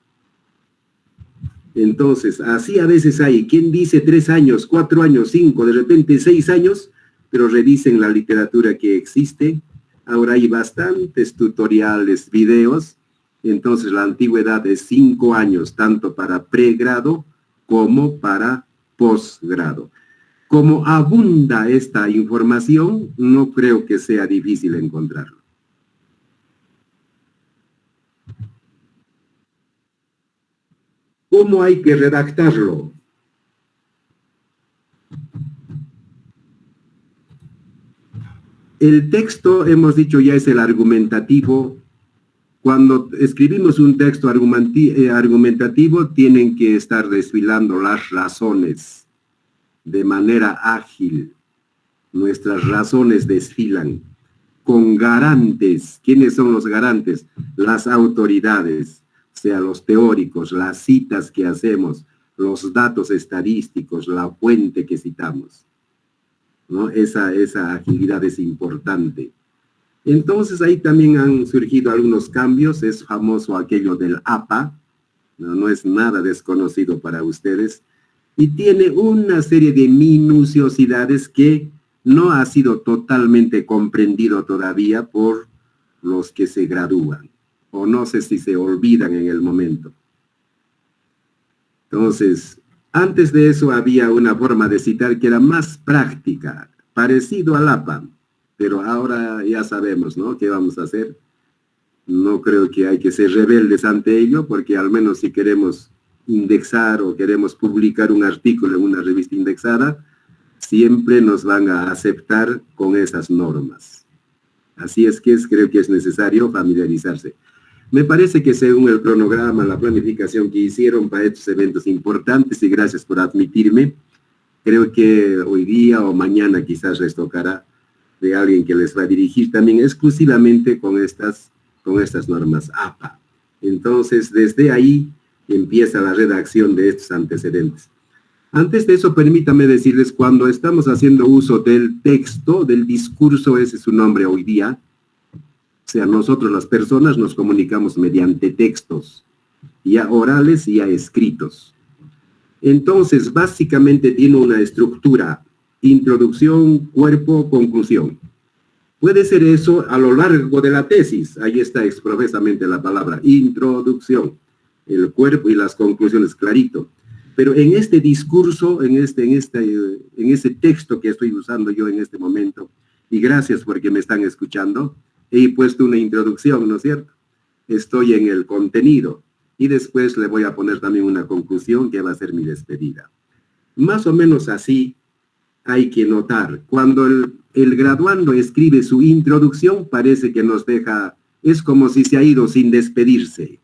Entonces, así a veces hay quien dice 3 años, 4 años, 5, de repente 6 años, pero revisen la literatura que existe. Ahora hay bastantes tutoriales, videos, entonces la antigüedad es 5 años, tanto para pregrado como para posgrado. Como abunda esta información, no creo que sea difícil encontrarlo. ¿Cómo hay que redactarlo? El texto, hemos dicho ya, es el argumentativo. Cuando escribimos un texto argumentativo, tienen que estar desfilando las razones de manera ágil. Nuestras razones desfilan con garantes. ¿Quiénes son los garantes? Las autoridades, o sea, los teóricos, las citas que hacemos, los datos estadísticos, la fuente que citamos, ¿no? Esa agilidad es importante. Entonces ahí también han surgido algunos cambios, es famoso aquello del APA, no es nada desconocido para ustedes, y tiene una serie de minuciosidades que no ha sido totalmente comprendido todavía por los que se gradúan, o no sé si se olvidan en el momento. Entonces, antes de eso había una forma de citar que era más práctica, parecido al APA, pero ahora ya sabemos, ¿no? ¿Qué vamos a hacer? No creo que hay que ser rebeldes ante ello, porque al menos si queremos indexar o queremos publicar un artículo en una revista indexada, siempre nos van a aceptar con esas normas. Así es que creo que es necesario familiarizarse. Me parece que según el cronograma, la planificación que hicieron para estos eventos importantes, y gracias por admitirme, creo que hoy día o mañana quizás les tocará de alguien que les va a dirigir también exclusivamente con estas normas APA. Entonces, desde ahí empieza la redacción de estos antecedentes. Antes de eso, permítame decirles, cuando estamos haciendo uso del texto, del discurso, ese es su nombre hoy día, o sea, nosotros las personas nos comunicamos mediante textos, ya orales y ya escritos. Entonces, básicamente tiene una estructura: introducción, cuerpo, conclusión. Puede ser eso a lo largo de la tesis. Ahí está exprofesamente la palabra introducción, el cuerpo y las conclusiones, clarito. Pero en este discurso, en ese texto que estoy usando yo en este momento, y gracias porque me están escuchando, he puesto una introducción, ¿no es cierto? Estoy en el contenido y después le voy a poner también una conclusión que va a ser mi despedida. Más o menos así hay que notar. Cuando el graduando escribe su introducción, parece que nos deja, es como si se ha ido sin despedirse.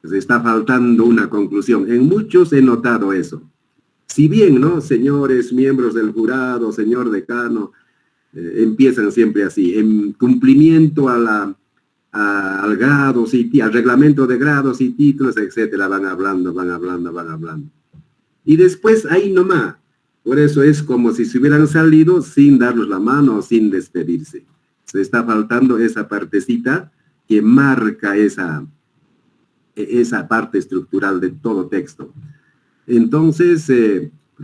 Pues está faltando una conclusión. En muchos he notado eso. Si bien, ¿no? Señores miembros del jurado, señor decano, empiezan siempre así, en cumplimiento al grado, al reglamento de grados y títulos, etcétera, van hablando. Y después ahí nomás. Por eso es como si se hubieran salido sin darnos la mano o sin despedirse. Se está faltando esa partecita que marca esa parte estructural de todo texto. Entonces,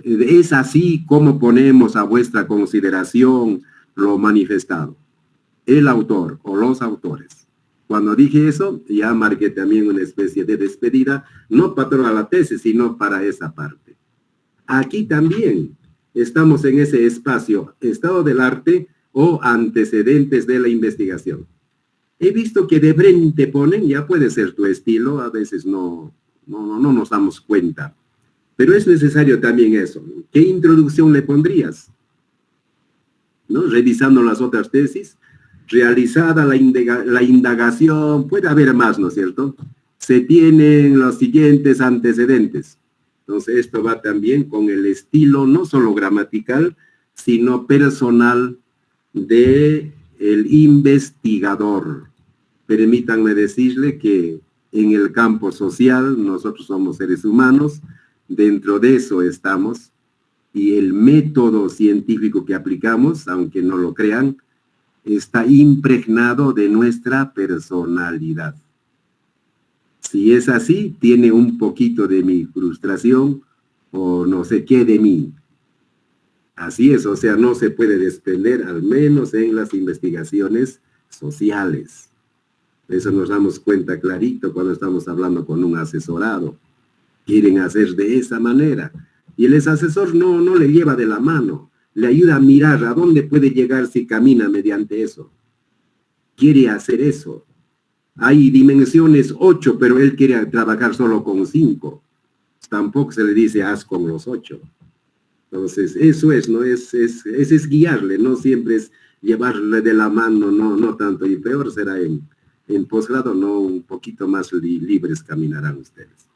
es así como ponemos a vuestra consideración lo manifestado. El autor o los autores. Cuando dije eso, ya marqué también una especie de despedida, no para toda la tesis, sino para esa parte. Aquí también estamos en ese espacio, estado del arte o antecedentes de la investigación. He visto que de frente ponen, ya puede ser tu estilo, a veces no nos damos cuenta, pero es necesario también eso. ¿Qué introducción le pondrías? ¿No? Revisando las otras tesis, realizada la indagación, puede haber más, ¿no es cierto? Se tienen los siguientes antecedentes. Entonces, esto va también con el estilo, no solo gramatical, sino personal del investigador. Permítanme decirle que en el campo social, nosotros somos seres humanos, dentro de eso estamos, y el método científico que aplicamos, aunque no lo crean, está impregnado de nuestra personalidad. Si es así, tiene un poquito de mi frustración o no sé qué de mí. Así es, o sea, no se puede desprender, al menos en las investigaciones sociales. Eso nos damos cuenta clarito cuando estamos hablando con un asesorado. Quieren hacer de esa manera. Y el asesor no le lleva de la mano, le ayuda a mirar a dónde puede llegar si camina mediante eso. Quiere hacer eso. Hay dimensiones 8, pero él quiere trabajar solo con 5. Tampoco se le dice haz con los 8. Entonces, eso es, ¿no? Es guiarle, no siempre es llevarle de la mano, no tanto. Y peor será en posgrado, no, un poquito más libres caminarán ustedes.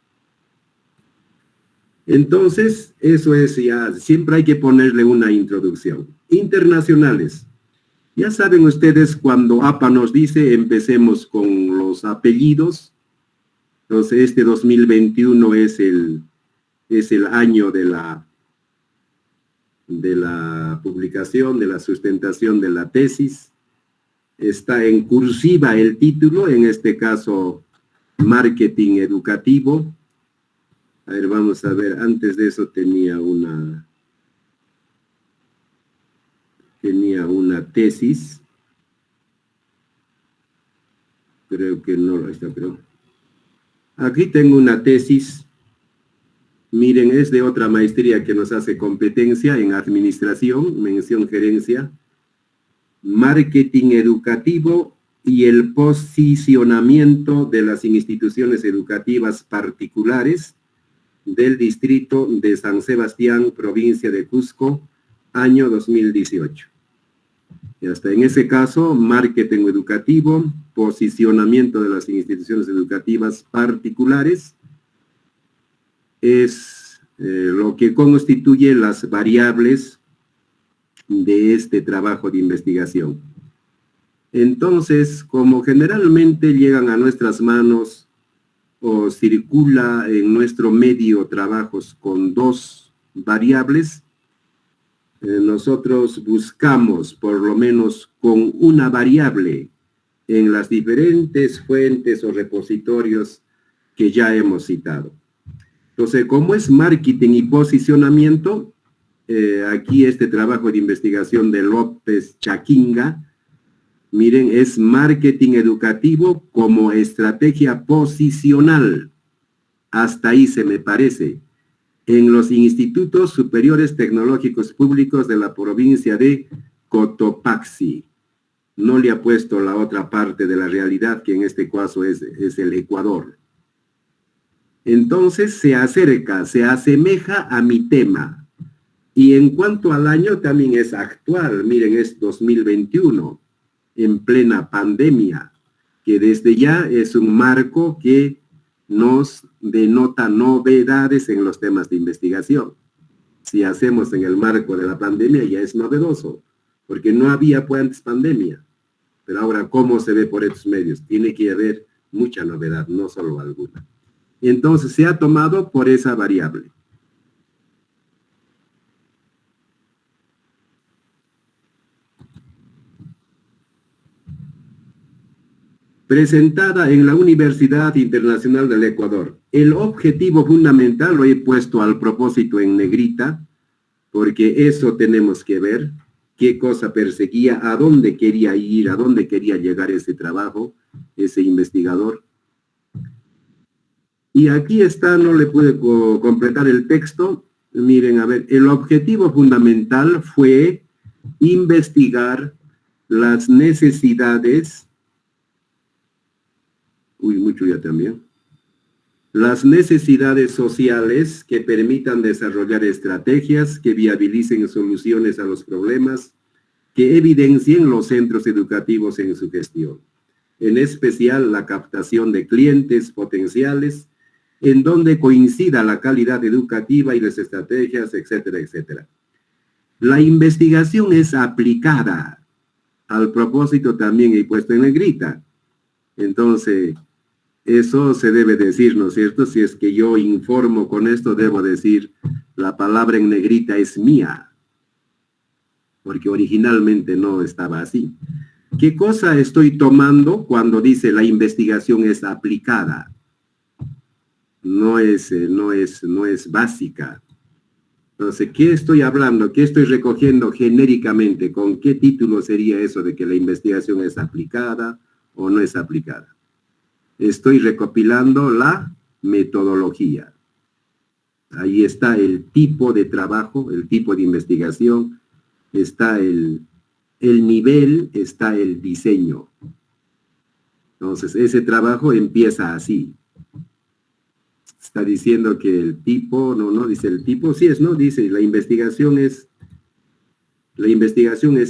Entonces, eso es ya, siempre hay que ponerle una introducción. Internacionales. Ya saben ustedes, cuando APA nos dice, empecemos con los apellidos. Entonces, este 2021 es el año de la publicación, de la sustentación de la tesis. Está en cursiva el título, en este caso, Marketing Educativo. A ver, vamos a ver, antes de eso tenía una tesis. Creo que no, esta creo. Aquí tengo una tesis. Miren, es de otra maestría que nos hace competencia en administración, mención gerencia, marketing educativo y el posicionamiento de las instituciones educativas particulares del distrito de San Sebastián, provincia de Cusco, año 2018. Y hasta en ese caso, marketing educativo, posicionamiento de las instituciones educativas particulares, es lo que constituye las variables de este trabajo de investigación. Entonces, como generalmente llegan a nuestras manos o circula en nuestro medio trabajos con 2 variables, nosotros buscamos por lo menos con una variable en las diferentes fuentes o repositorios que ya hemos citado. Entonces, como es marketing y posicionamiento, aquí este trabajo de investigación de López Chaquinga, miren, es marketing educativo como estrategia posicional. Hasta ahí se me parece. En los institutos superiores tecnológicos públicos de la provincia de Cotopaxi. No le ha puesto la otra parte de la realidad, que en este caso es el Ecuador. Entonces se acerca, se asemeja a mi tema. Y en cuanto al año también es actual. Miren, es 2021. En plena pandemia, que desde ya es un marco que nos denota novedades en los temas de investigación. Si hacemos en el marco de la pandemia ya es novedoso, porque no había pues antes pandemia. Pero ahora, ¿cómo se ve por estos medios? Tiene que haber mucha novedad, no solo alguna. Entonces se ha tomado por esa variable. Presentada en la Universidad Internacional del Ecuador. El objetivo fundamental lo he puesto al propósito en negrita, porque eso tenemos que ver, qué cosa perseguía, a dónde quería ir, a dónde quería llegar ese trabajo, ese investigador. Y aquí está, no le pude completar el texto, Miren, a ver, el objetivo fundamental fue investigar las necesidades, mucho ya también, las necesidades sociales que permitan desarrollar estrategias que viabilicen soluciones a los problemas que evidencien los centros educativos en su gestión, en especial la captación de clientes potenciales, en donde coincida la calidad educativa y las estrategias, etcétera, etcétera. La investigación es aplicada. Al propósito también he puesto en negrita. Entonces, eso se debe decir, ¿no es cierto? Si es que yo informo con esto, debo decir, la palabra en negrita es mía, porque originalmente no estaba así. ¿Qué cosa estoy tomando cuando dice la investigación es aplicada? No es básica. Entonces, ¿qué estoy hablando? ¿Qué estoy recogiendo genéricamente? ¿Con qué título sería eso de que la investigación es aplicada o no es aplicada? Estoy recopilando la metodología. Ahí está el tipo de trabajo, el tipo de investigación, está el nivel, está el diseño. Entonces, ese trabajo empieza así. Está diciendo que el tipo, no dice el tipo, sí es, no, dice, la investigación es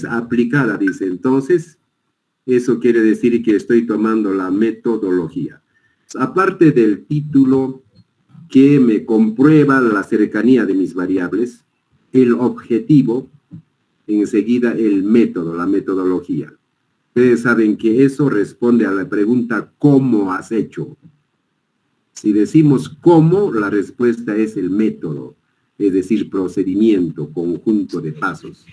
aplicada, dice. Entonces, eso quiere decir que estoy tomando la metodología. Aparte del título que me comprueba la cercanía de mis variables, el objetivo, enseguida el método, la metodología. Ustedes saben que eso responde a la pregunta ¿cómo has hecho? Si decimos cómo, la respuesta es el método, es decir, procedimiento, conjunto de pasos.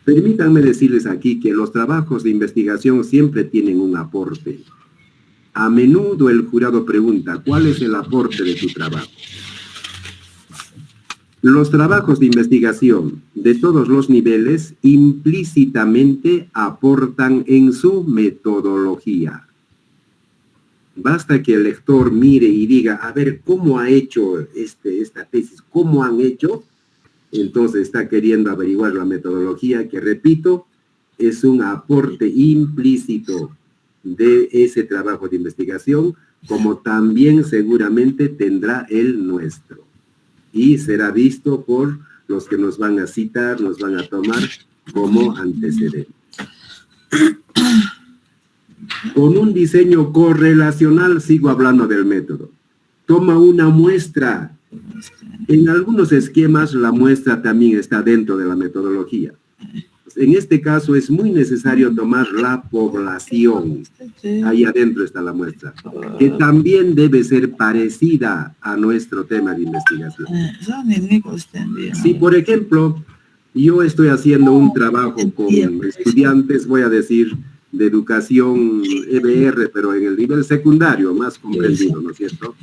Permítanme decirles aquí que los trabajos de investigación siempre tienen un aporte. A menudo el jurado pregunta, ¿cuál es el aporte de tu trabajo? Los trabajos de investigación de todos los niveles implícitamente aportan en su metodología. Basta que el lector mire y diga, a ver, ¿cómo ha hecho esta tesis? ¿Cómo han hecho? Entonces está queriendo averiguar la metodología, que repito, es un aporte implícito de ese trabajo de investigación, como también seguramente tendrá el nuestro. Y será visto por los que nos van a citar, nos van a tomar como antecedente. Con un diseño correlacional sigo hablando del método. Toma una muestra. En algunos esquemas la muestra también está dentro de la metodología. En este caso es muy necesario tomar la población. Ahí adentro está la muestra, que también debe ser parecida a nuestro tema de investigación. Si, por ejemplo, yo estoy haciendo un trabajo con estudiantes, voy a decir, de educación EBR, pero en el nivel secundario, más comprendido, ¿no es cierto?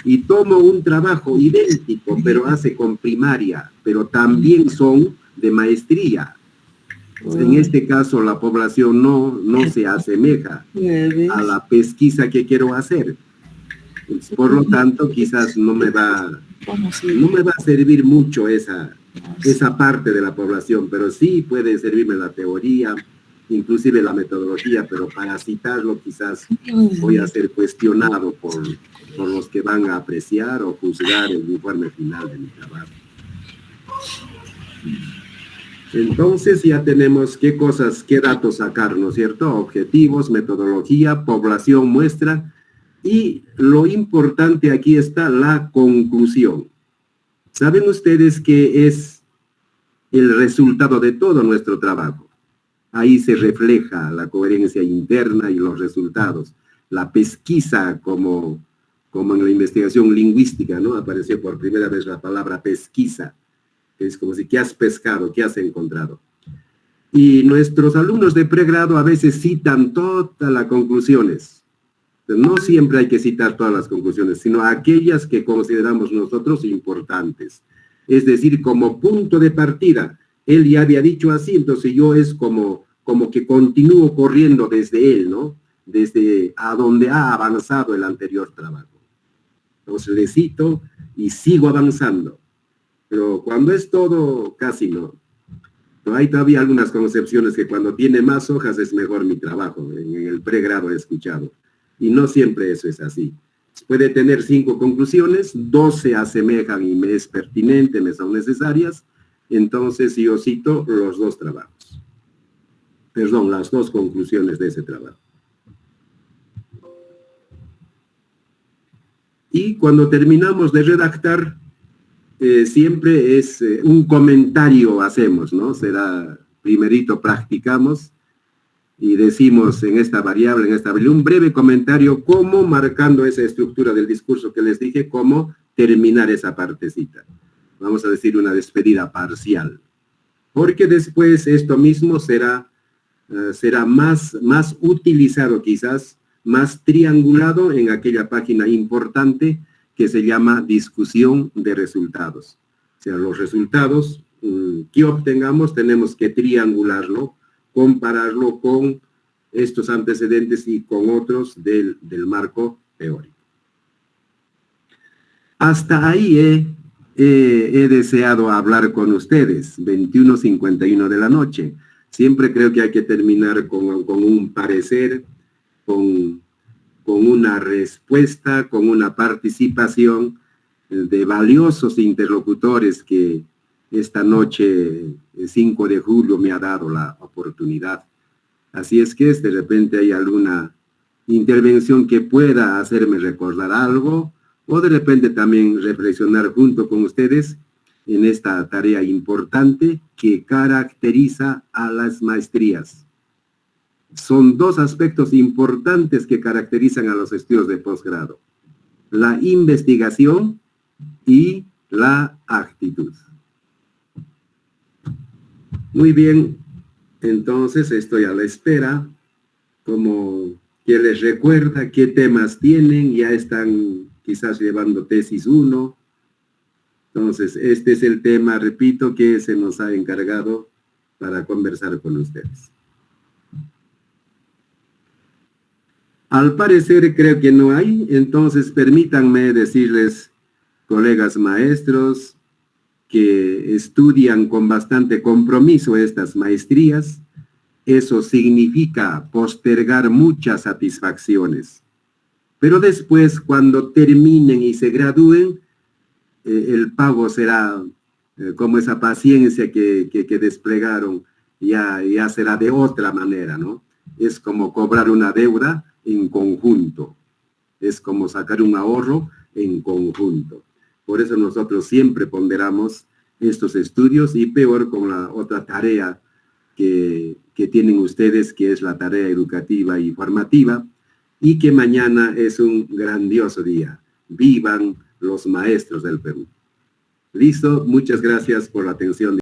Y tomo un trabajo idéntico, pero hace con primaria, pero también son de maestría. En este caso, la población no se asemeja a la pesquisa que quiero hacer. Por lo tanto, quizás no me va a servir mucho esa parte de la población, pero sí puede servirme la teoría, inclusive la metodología, pero para citarlo quizás voy a ser cuestionado por los que van a apreciar o juzgar el informe final de mi trabajo. Entonces ya tenemos qué datos sacar, ¿no es cierto? Objetivos, metodología, población, muestra, y lo importante aquí está la conclusión. ¿Saben ustedes qué es el resultado de todo nuestro trabajo? Ahí se refleja la coherencia interna y los resultados. La pesquisa como en la investigación lingüística, ¿no? Apareció por primera vez la palabra pesquisa. Es como si, ¿qué has pescado? ¿Qué has encontrado? Y nuestros alumnos de pregrado a veces citan todas las conclusiones. No siempre hay que citar todas las conclusiones, sino aquellas que consideramos nosotros importantes. Es decir, como punto de partida. Él ya había dicho así, entonces yo es como que continúo corriendo desde él, ¿no? Desde a donde ha avanzado el anterior trabajo. Entonces le cito y sigo avanzando. Pero cuando es todo, casi no. No hay todavía algunas concepciones que cuando tiene más hojas es mejor mi trabajo. En el pregrado he escuchado. Y no siempre eso es así. Puede tener 5 conclusiones, 2 se asemejan y me es pertinente, me son necesarias. Entonces yo cito los 2 trabajos. Perdón, las 2 conclusiones de ese trabajo. Y cuando terminamos de redactar, siempre es un comentario hacemos, ¿no? Será, primerito practicamos y decimos en esta variable, un breve comentario, cómo, marcando esa estructura del discurso que les dije, cómo terminar esa partecita. Vamos a decir una despedida parcial. Porque después esto mismo será más utilizado quizás, más triangulado en aquella página importante que se llama discusión de resultados. O sea, los resultados que obtengamos tenemos que triangularlo, compararlo con estos antecedentes y con otros del marco teórico. Hasta ahí he deseado hablar con ustedes, 21:51 de la noche. Siempre creo que hay que terminar con un parecer, con una respuesta, con una participación de valiosos interlocutores que esta noche, el 5 de julio, me ha dado la oportunidad. Así es que de repente hay alguna intervención que pueda hacerme recordar algo, o de repente también reflexionar junto con ustedes en esta tarea importante que caracteriza a las maestrías. Son 2 aspectos importantes que caracterizan a los estudios de posgrado: la investigación y la actitud. Muy bien, entonces estoy a la espera, como que les recuerda qué temas tienen, ya están quizás llevando tesis 1. Entonces, este es el tema, repito, que se nos ha encargado para conversar con ustedes. Al parecer creo que no hay, entonces permítanme decirles, colegas maestros, que estudian con bastante compromiso estas maestrías. Eso significa postergar muchas satisfacciones. Pero después, cuando terminen y se gradúen, el pago será como esa paciencia que desplegaron, ya será de otra manera, ¿no? Es como cobrar una deuda en conjunto. Es como sacar un ahorro en conjunto. Por eso nosotros siempre ponderamos estos estudios, y peor con la otra tarea que tienen ustedes, que es la tarea educativa y formativa, y que mañana es un grandioso día. Vivan los maestros del Perú. Listo, muchas gracias por la atención.